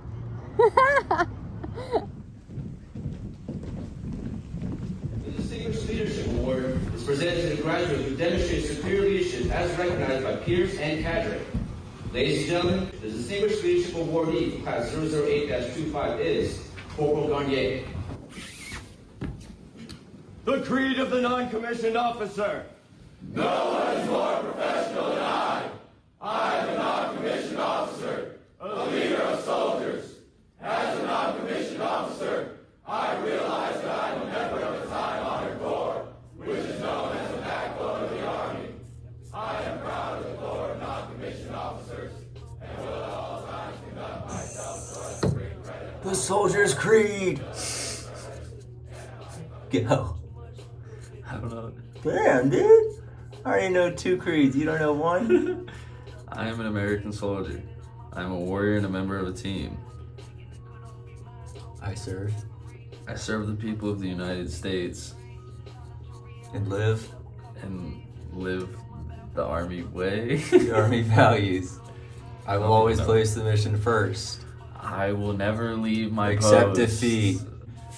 The Distinguished Leadership Award is presented to the graduate who demonstrates superior leadership as recognized by peers and cadre. Ladies and gentlemen, the Distinguished Leadership Awardee for Class 008-25 is Corporal Garnier. The creed of the non-commissioned officer. No one is more professional than I. I am a non-commissioned officer, a leader of soldiers. As a non-commissioned officer, I realize that I am a member of the time-honored Corps, which is known as the backbone of the Army. I am proud of the Corps of non-commissioned officers, and will at all times conduct myself so as to bring credit. The Soldier's Creed! Go. I don't know. Damn, dude. I already know 2 creeds. You don't know 1? I am an American soldier. I am a warrior and a member of a team. I serve. I serve the people of the United States. And live. And live the Army way. The Army values. I will always place the mission first. I will never leave my Accept post. defeat.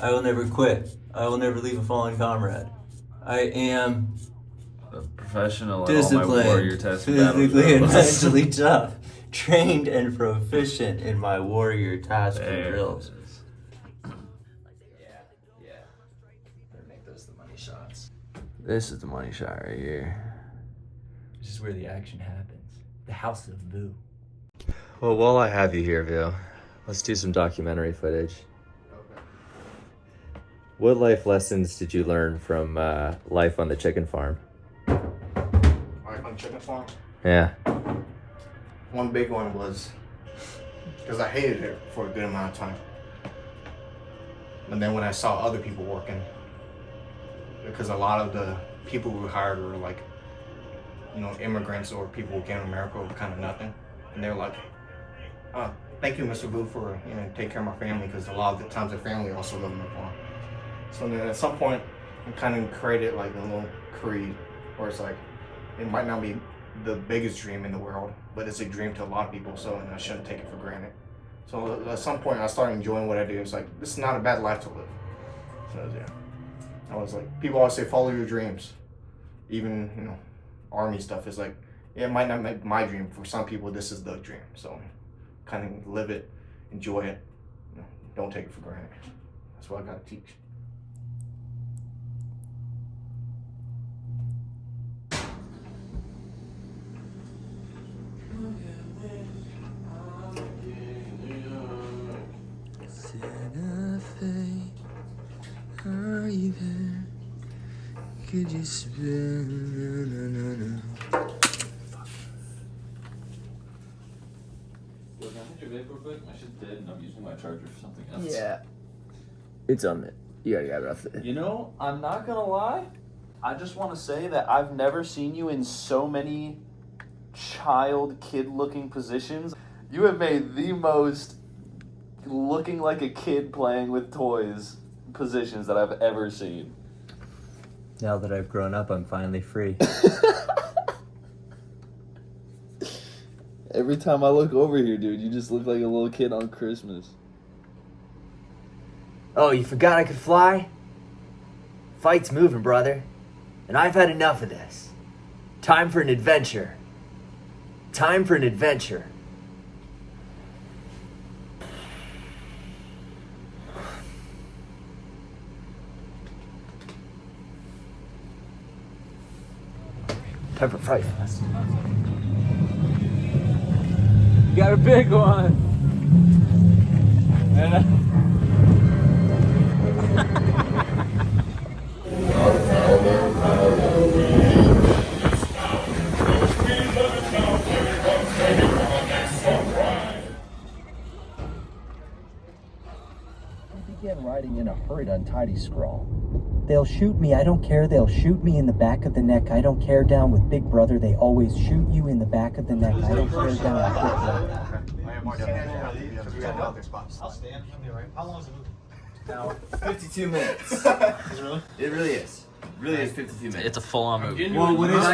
I will never quit. I will never leave a fallen comrade. I am a professional at disciplined, all my warrior tests, physically and battles. mentally tough, trained and proficient in my warrior tasks and drills. Yeah. Better make those the money shots. This is the money shot right here. This is where the action happens. The House of Vu. Well, while I have you here, Vil, let's do some documentary footage. What life lessons did you learn from life on the chicken farm? Life on chicken farm? Yeah. One big one was, because I hated it for a good amount of time. But then when I saw other people working, because a lot of the people we hired were like, you know, immigrants or people who came to America with kind of nothing. And they were like, thank you, Mr. Vu, for, you know, taking care of my family, because a lot of the times their family also live in the farm. So then at some point, I kind of created like a little creed where it's like, it might not be the biggest dream in the world, but it's a dream to a lot of people, so and I shouldn't take it for granted. So at some point, I started enjoying what I do. It's like, this is not a bad life to live. So yeah, I was like, people always say, follow your dreams. Even, you know, Army stuff is like, yeah, it might not make my dream. For some people, this is the dream. So kind of live it, enjoy it, you know, don't take it for granted. That's what I gotta teach. Are you there? Could you spin? Yo, can I hit your vape real quick? My shit's dead and I'm using my charger for something else. Yeah. It's on it. You gotta get it off there. You know, I'm not gonna lie. I just want to say that I've never seen you in so many kid-looking positions. You have made the most looking like a kid playing with toys positions that I've ever seen. Now that I've grown up, I'm finally free. Every time I look over here, dude, you just look like a little kid on Christmas. Oh, you forgot I could fly? Fight's moving, brother. And I've had enough of this. Time for an adventure. Time for an adventure. Time for Fright Fest. You got a big one. Began writing in a hurried, untidy scrawl. They'll shoot me, I don't care. They'll shoot me in the back of the neck. I don't care. Down with Big Brother. They always shoot you in the back of the neck. I don't care. Down with Big Brother. I'll stand. How long is the movie? Now, 52 minutes. It really is. It really is 52 minutes. It's a full-on movie. Well, when it's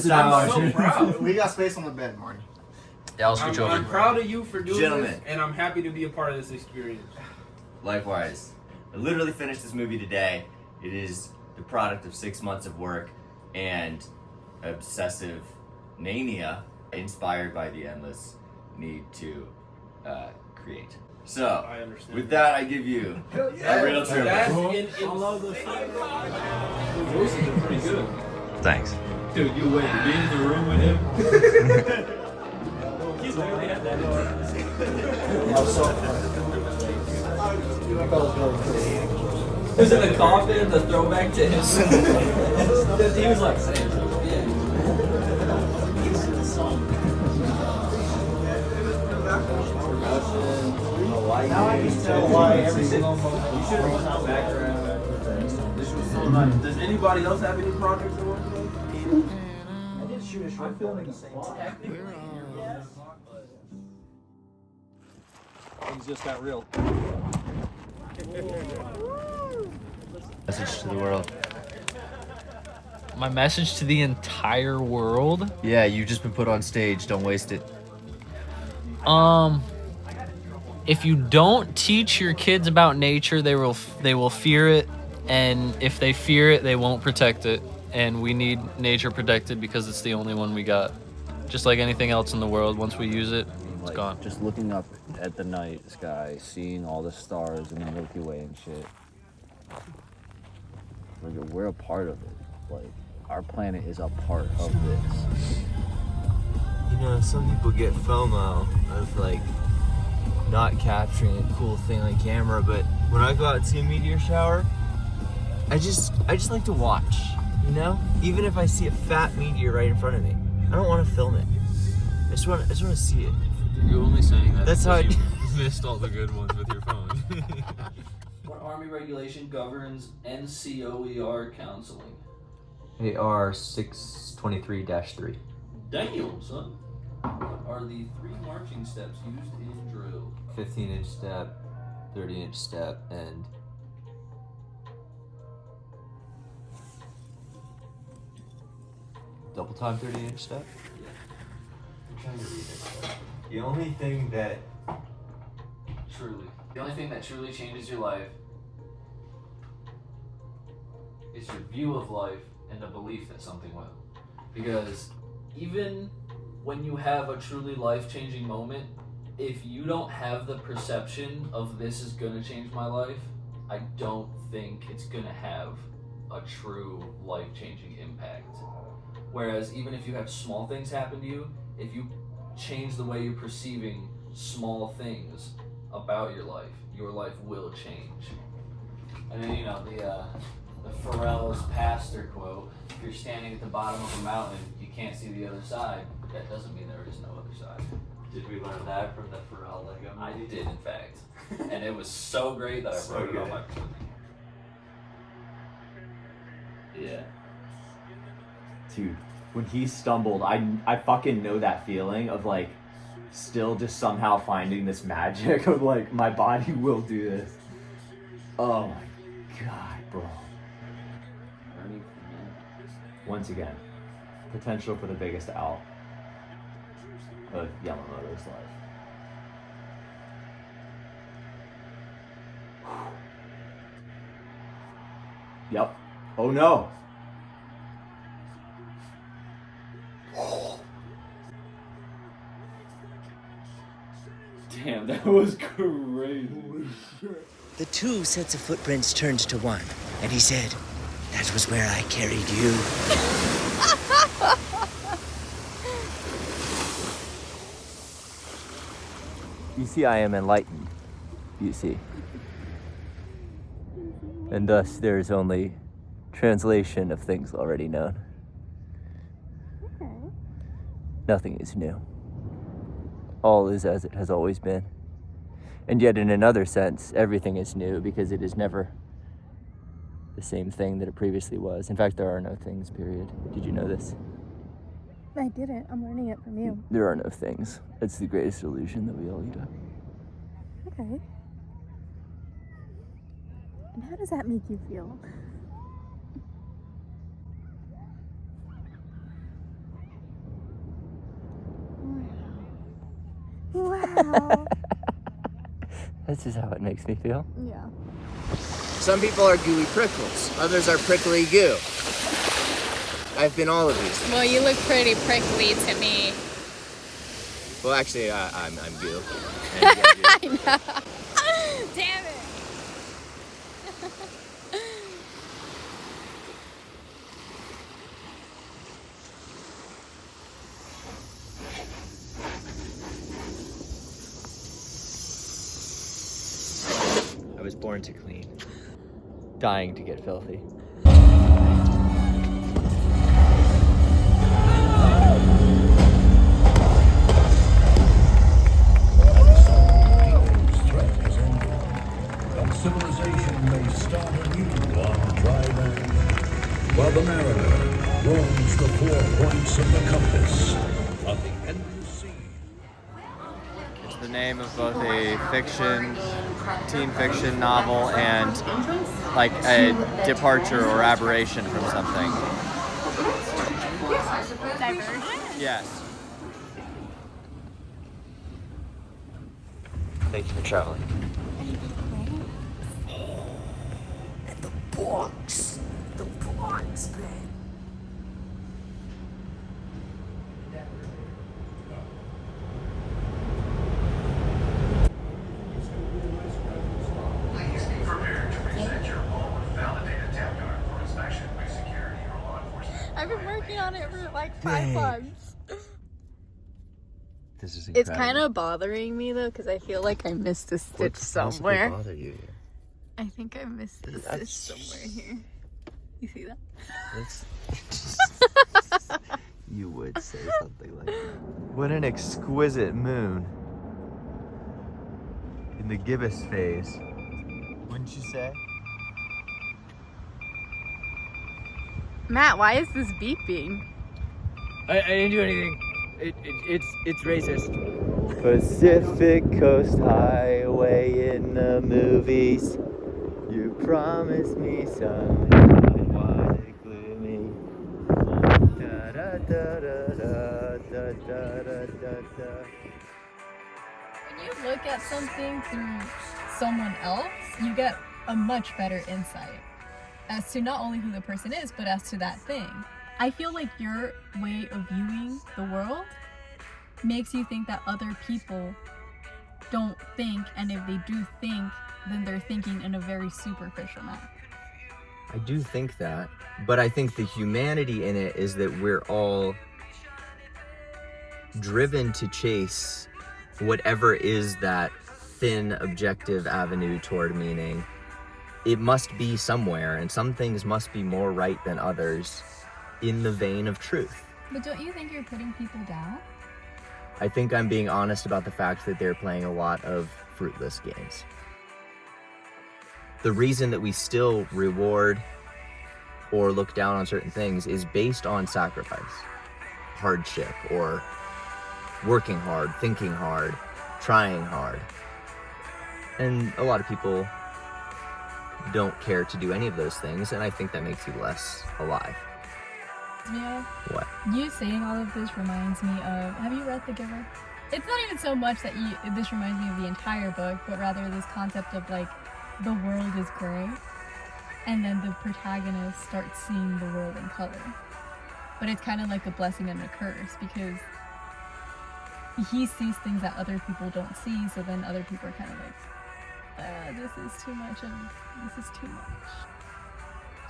I'm so proud. We got space on the bed, Marty. Yeah, I'll scooch over. I'm proud of you for doing Gentlemen. this, and I'm happy to be a part of this experience. Likewise. I literally finished this movie today. It is the product of 6 months of work and obsessive mania inspired by the endless need to create. So, I understand. with that, I give you a real turbo. I love those voices are pretty good. Thanks. Dude, you wait. Being in the room with him. He's literally had that. Was it the coffin and the throwback to him? He was like, Now I can tell why every single moment you should have put out background. This was so nice. Does anybody else have any projects they're working on? I did shoot a short film at the same time. Things just got real. Message to the world. My message to the entire world? Yeah, you've just been put on stage. Don't waste it. If you don't teach your kids about nature, they will fear it, and if they fear it, they won't protect it. And we need nature protected because it's the only one we got. Just like anything else in the world, once we use it, it's gone. Just looking up at the night sky, seeing all the stars and the Milky Way and shit. Like, we're a part of it. Like, our planet is a part of this. you know, some people get FOMO of like not capturing a cool thing on camera, but when I go out and see a meteor shower, I just like to watch, you know? Even if I see a fat meteor right in front of me, I don't want to film it. I just want to see it. You're only saying that That's how you missed all the good ones with your phone. What Army regulation governs NCOER counseling? AR 623-3. Damn, son. What are the 3 marching steps used in drill? 15-inch step, 30-inch step, and double time 30-inch step? Yeah. I'm trying to read it. The only thing that The only thing that truly changes your life is your view of life and the belief that something will. Because even when you have a truly life-changing moment, if you don't have the perception of this is gonna change my life, I don't think it's gonna have a true life-changing impact. Whereas even if you have small things happen to you, if you change the way you're perceiving small things about your life will change. And then, you know, the Pharrell's pastor quote, if you're standing at the bottom of a mountain, you can't see the other side, but that doesn't mean there is no other side. Did we learn that from the Pharrell Lego movie? I did, in fact. And it was so great that I wrote it on my book. Yeah. Dude, when he stumbled, I fucking know that feeling of like still just somehow finding this magic of like my body will do this. Oh my god, bro. Once again, potential for the biggest out of Yamamoto's life. Yep. Oh no. Damn, that was crazy. The 2 sets of footprints turned to 1, and he said, "That was where I carried you." You see, I am enlightened, you see. And thus there is only translation of things already known. Okay. Nothing is new. All is as it has always been. And yet in another sense, everything is new because it is never the same thing that it previously was. In fact, there are no things, period. Did you know this? I didn't. I'm learning it from you. There are no things. It's the greatest illusion that we all eat up. Okay. And how does that make you feel? Wow. This is how it makes me feel. Yeah. Some people are gooey prickles, others are prickly goo. I've been all of these. Well, you look pretty prickly to me. Well, actually, I'm Gil. I know. Damn it. I was born to clean, dying to get filthy. And civilization may start anew on dry land, while the mariner roams the 4 points of the compass of the endless sea. It's the name of both a fiction, teen fiction novel and like a departure or aberration from something. Diversion? Yes. Thank you for traveling. Box. The box, man. Please be prepared to present your own validated tap card for inspection by security or law enforcement. I've been working on it for like 5 months. This is It's kind of bothering me though, because I feel like I missed a stitch somewhere. Bother you here? I think I missed a stitch somewhere here. You see that? You would say something like that. What an exquisite moon. In the gibbous phase. Wouldn't you say? Matt, why is this beeping? I didn't do anything. It's racist. Pacific Coast Highway in the movies. You promised me something wide and gloomy. Da da da da da da da da da. When you look at something through someone else, you get a much better insight as to not only who the person is, but as to that thing. I feel like your way of viewing the world makes you think that other people don't think, and if they do think, then they're thinking in a very superficial manner. I do think that, but I think the humanity in it is that we're all driven to chase whatever is that thin objective avenue toward meaning. It must be somewhere, and some things must be more right than others in the vein of truth. But don't you think you're putting people down? I think I'm being honest about the fact that they're playing a lot of fruitless games. The reason that we still reward or look down on certain things is based on sacrifice, hardship, or working hard, thinking hard, trying hard. And a lot of people don't care to do any of those things, and I think that makes you less alive. Yeah. What? You saying all of this reminds me of, have you read The Giver? It's not even so much that this reminds me of the entire book, but rather this concept of like, the world is gray, and then the protagonist starts seeing the world in color. But it's kind of like a blessing and a curse, because he sees things that other people don't see, so then other people are kind of like, this is too much.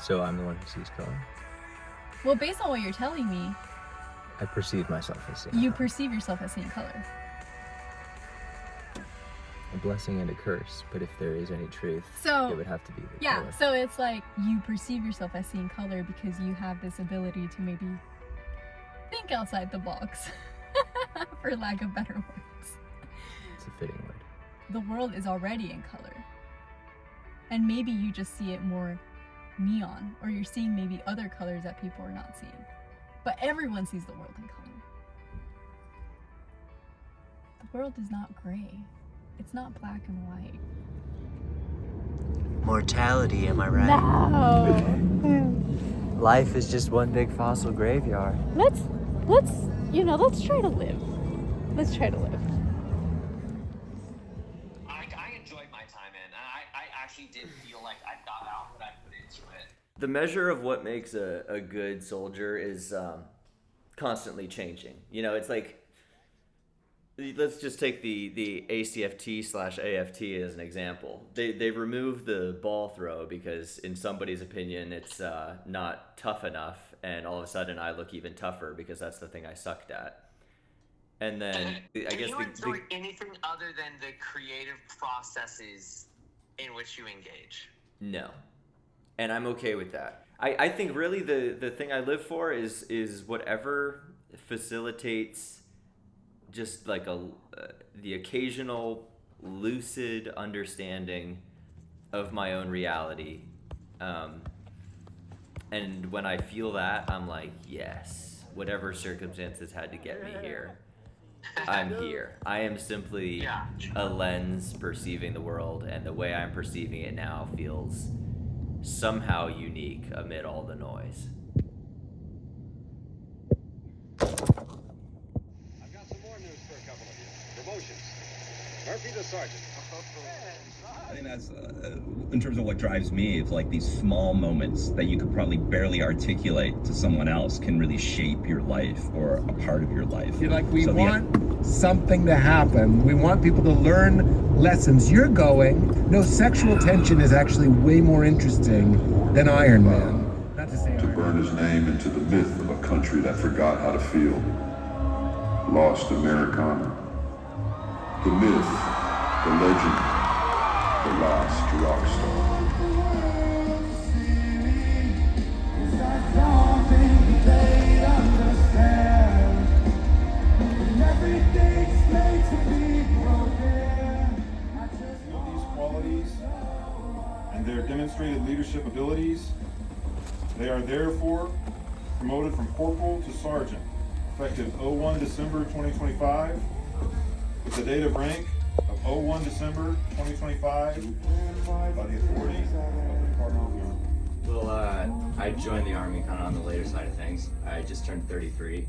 So I'm the one who sees color? Well, based on what you're telling me, I perceive myself as seeing you color. perceive yourself as seeing color. A blessing and a curse, but if there is any truth, So it would have to be the yeah, color. so it's like you perceive yourself as seeing color because you have this ability to maybe think outside the box, for lack of better words. It's a fitting word. The world is already in color, and maybe you just see it more neon, or you're seeing maybe other colors that people are not seeing, but everyone sees the world in color. The world is not gray. It's not black and white. Mortality, am I right? No. Life is just one big fossil graveyard. Let's try to live. Let's try to live. I enjoyed my time in, and I actually did feel like I got out what I put into it. The measure of what makes a good soldier is constantly changing. You know, it's like let's just take the ACFT/AFT as an example. They removed the ball throw because in somebody's opinion it's not tough enough, and all of a sudden I look even tougher because that's the thing I sucked at. And then I guess you enjoy anything other than the creative processes in which you engage? no, and I'm okay with that. I think really the thing I live for is whatever facilitates just like the occasional lucid understanding of my own reality, and when I feel that, I'm like, yes, whatever circumstances had to get me here, I'm here. I am simply a lens perceiving the world, and the way I'm perceiving it now feels somehow unique amid all the noise. Promotions. Murphy to sergeant. I think that's, in terms of what drives me, it's like these small moments that you could probably barely articulate to someone else can really shape your life or a part of your life. We want something to happen. We want people to learn lessons. You're going, no, sexual tension is actually way more interesting than Iron Man. Not to say to burn his name into the myth of a country that forgot how to feel. Lost Americana. The myth, the legend, the last rock star. These qualities and their demonstrated leadership abilities, they are therefore promoted from corporal to sergeant, effective 01 December 2025. With the date of rank of 01 December 2025 by the authority of the Department of the Army. Well, I joined the Army kind of on the later side of things. I just turned 33,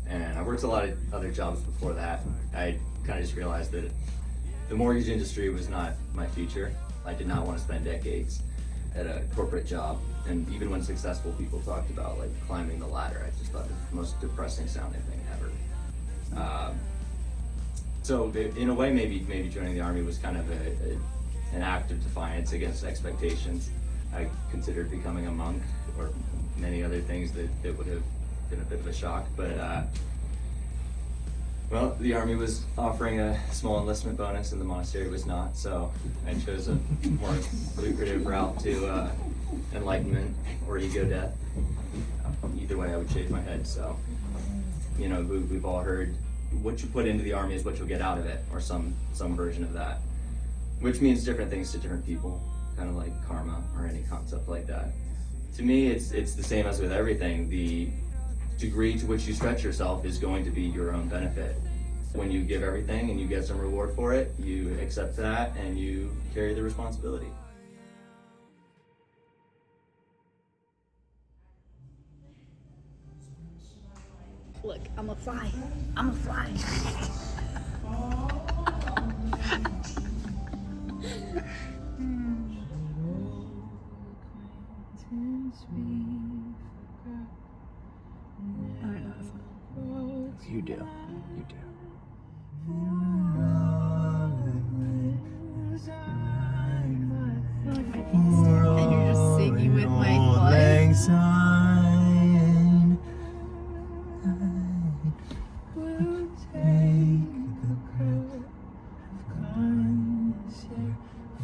and I worked a lot of other jobs before that. I kind of just realized that the mortgage industry was not my future. I did not want to spend decades at a corporate job, and even when successful people talked about like climbing the ladder, I just thought it was the most depressing sounding thing ever. So in a way, maybe joining the Army was kind of an act of defiance against expectations. I considered becoming a monk or many other things that would have been a bit of a shock, but well, the Army was offering a small enlistment bonus and the monastery was not, so I chose a more lucrative route to enlightenment or ego death. Either way, I would shave my head. So, you know, we've all heard, what you put into the Army is what you'll get out of it, or some version of that, which means different things to different people, kind of like karma or any concept like that. To me, it's the same as with everything. The degree to which you stretch yourself is going to be your own benefit. When you give everything and you get some reward for it, you accept that and you carry the responsibility. Look, I'm a fly. I'm a fly. You do. You do. And you're just singing with my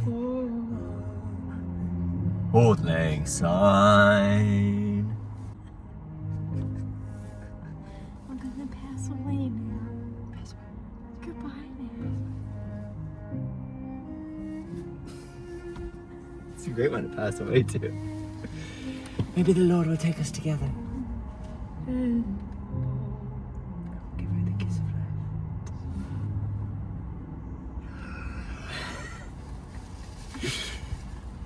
foot. Old Lang Syne. I'm gonna pass away now. Pass away. Goodbye now. It's a great one to pass away to. Maybe the Lord will take us together. Give her the kiss of life.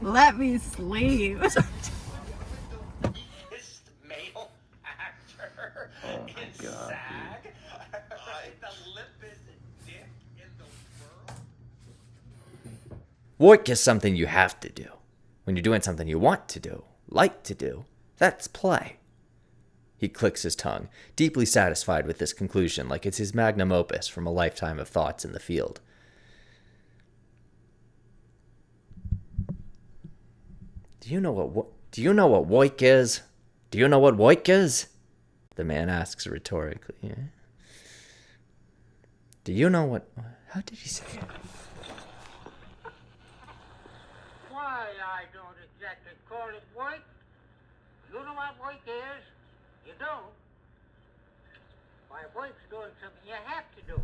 Let me sleep. Male actor in God, SAG. The limpest dick in the world. Work is something you have to do. When you're doing something you want to do, like to do, that's play. He clicks his tongue, deeply satisfied with this conclusion, like it's his magnum opus from a lifetime of thoughts in the field. Do you know what woik is? Do you know what woik is? The man asks rhetorically. Yeah. Do you know what... How did he say it? Why, I don't exactly call it work. You know what work is? You don't. Why, work's doing something you have to do.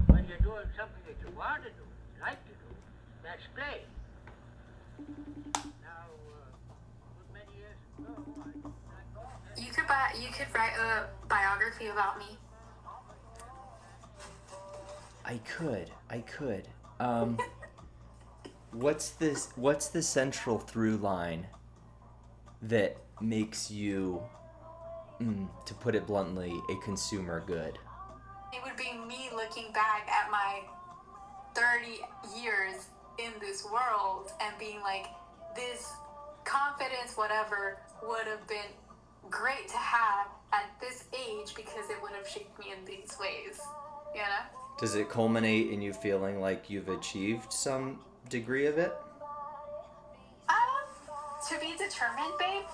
When you're doing something that you want to do, you like to do, that's play. Now, many years ago, You could write a biography about me. I could. What's the central through line that makes you, to put it bluntly, a consumer good? It would be me looking back at my 30 years in this world and being like, this confidence, whatever, would have been great to have at this age because it would have shaped me in these ways, you know? Does it culminate in you feeling like you've achieved some degree of it? To be determined, babe,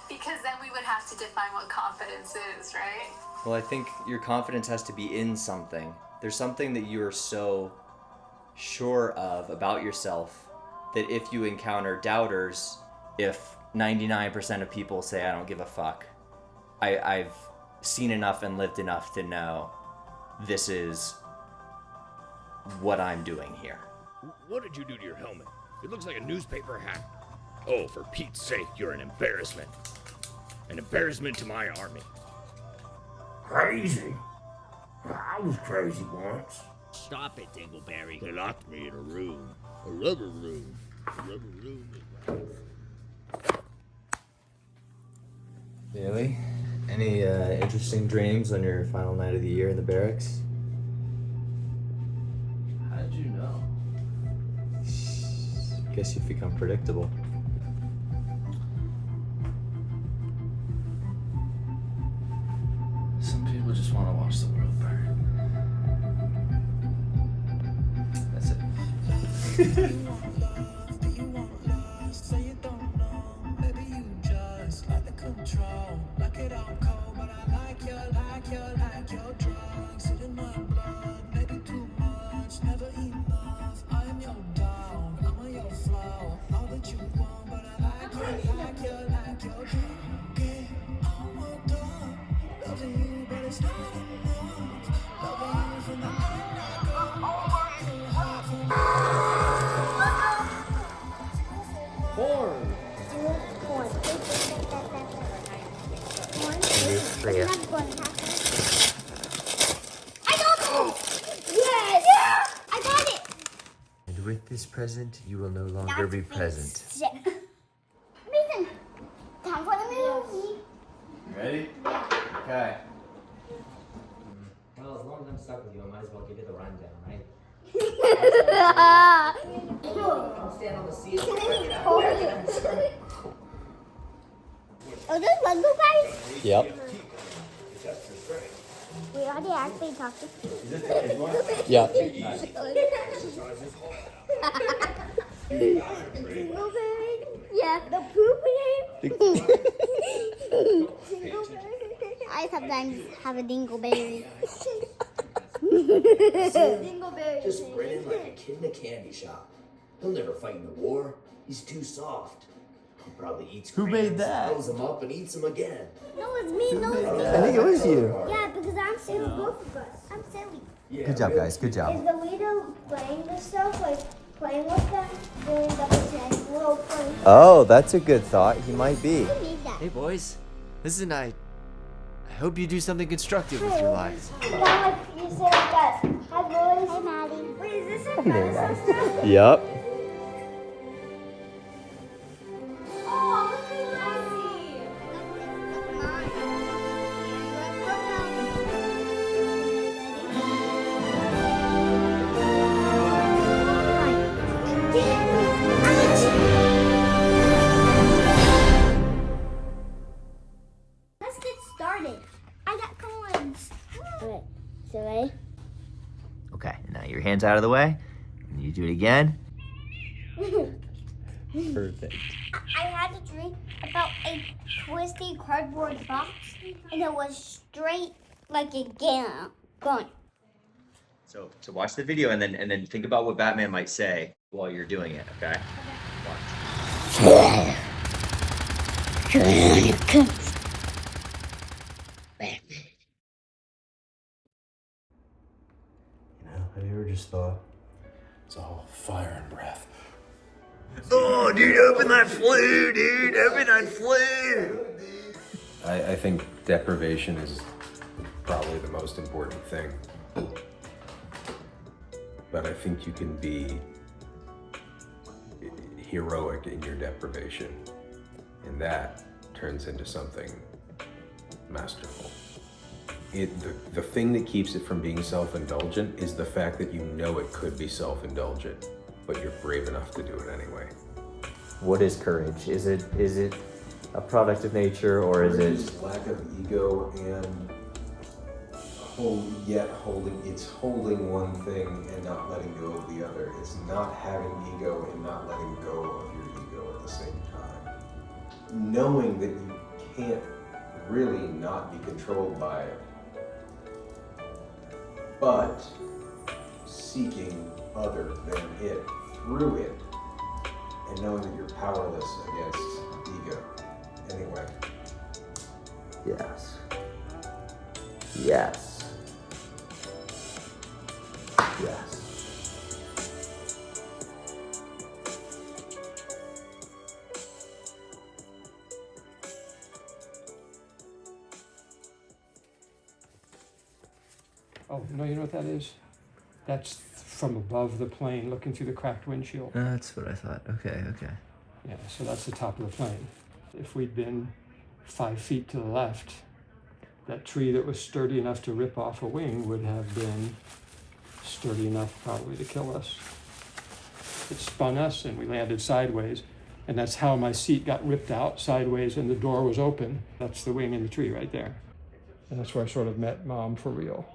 because then we would have to define what confidence is, right? Well, I think your confidence has to be in something. There's something that you're so sure of about yourself that if you encounter doubters, if 99% of people say, I don't give a fuck, I've seen enough and lived enough to know this is what I'm doing here. What did you do to your helmet? It looks like a newspaper hat. Oh, for Pete's sake, you're an embarrassment. An embarrassment to my army. Crazy? I was crazy once. Stop it, Dingleberry. They locked me in a room. A rubber room. A rubber room is Really? Any interesting dreams on your final night of the year in the barracks? How did you know? Guess you've become predictable. Some people just want to watch the world burn. That's it. And with this present, you will no longer be present. Mason, time for the movie. Ready? Okay. Well, as long as I'm stuck with you, I might as well give you the rundown, right? Come stand on the seat. Oh, those Lego guys? Yep. Wait, are they actually talking? Yeah. Dingleberry? Yeah, the poop name? I sometimes have a dingleberry. Dingleberry. Just grinning like a kid in a candy shop. He'll never fight in a war. He's too soft. He probably eats Who made that? Throws them up and eats them again. No, it's me. No, it's me. I think it was you. Yeah, because I'm silly. Both of us. I'm silly. Yeah, Good job, guys. Good job. Is the leader playing this stuff, like playing with them, doing the role playing? Oh, that's a good thought. He might be. Who made that? Hey, boys. Listen, I hope you do something constructive with your lives. Now, like you said, guys. Hi, boys. Hi, Maddie. Wait, is this a There, fast guys. Yep. Oh, look at Lassie. your hands out of the way, and you do it again. Perfect. I had a dream about a twisty cardboard box, and it was straight like a gun. So watch the video and then think about what Batman might say while you're doing it, okay? Watch. Have you ever just thought it's all fire and breath? Oh, dude, open that flue, dude! Open that flue! I think deprivation is probably the most important thing. But I think you can be heroic in your deprivation, and that turns into something masterful. The thing that keeps it from being self-indulgent is the fact that you know it could be self-indulgent, but you're brave enough to do it anyway. What is courage? Is it a product of nature, or is it lack of ego and it's holding one thing and not letting go of the other. It's not having ego and not letting go of your ego at the same time. Knowing that you can't really not be controlled by it, but seeking other than it through it, and knowing that you're powerless against ego. Anyway. Yes. Yes. Yes. Oh, no, you know what that is? That's from above the plane, looking through the cracked windshield. That's what I thought. Okay. Yeah, so that's the top of the plane. If we'd been 5 feet to the left, that tree that was sturdy enough to rip off a wing would have been sturdy enough probably to kill us. It spun us and we landed sideways, and that's how my seat got ripped out sideways and the door was open. That's the wing in the tree right there. And that's where I sort of met Mom for real.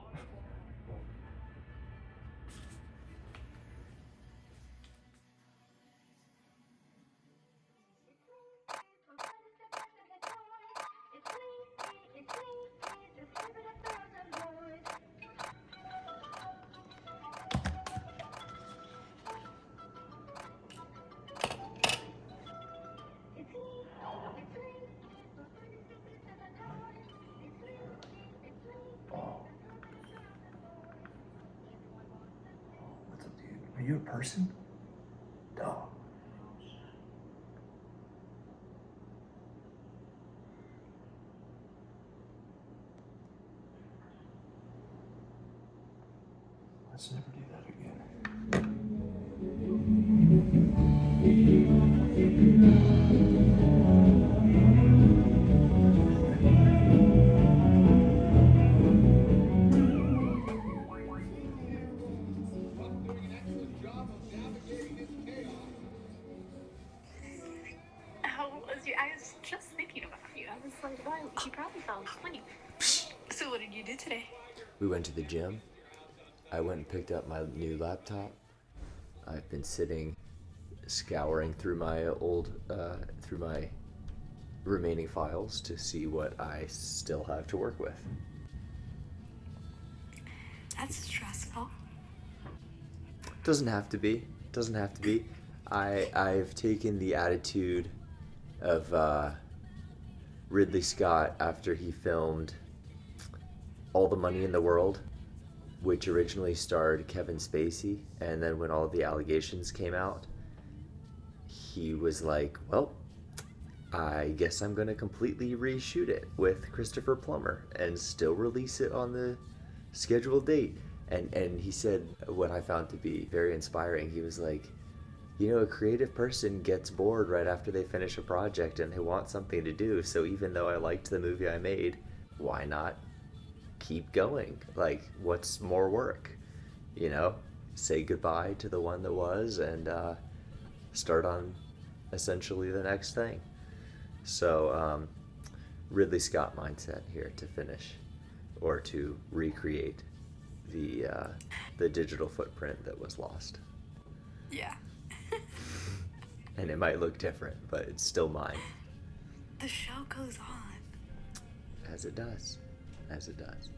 Are you a person? Dog. Let's never do that again. I was just thinking about you. I was like, well, you probably fell asleep. So what did you do today? We went to the gym. I went and picked up my new laptop. I've been sitting, scouring through my through my remaining files to see what I still have to work with. That's stressful. Doesn't have to be. Doesn't have to be. I've taken the attitude of Ridley Scott after he filmed All the Money in the World, which originally starred Kevin Spacey, and then when all the allegations came out, he was like, well, I guess I'm gonna completely reshoot it with Christopher Plummer and still release it on the scheduled date. And he said what I found to be very inspiring. He was like, you know, a creative person gets bored right after they finish a project and they want something to do. So even though I liked the movie I made, why not keep going? Like, what's more work? You know, say goodbye to the one that was and start on essentially the next thing. So Ridley Scott mindset here to finish or to recreate the digital footprint that was lost. Yeah. And it might look different, but it's still mine. The show goes on. As it does. As it does.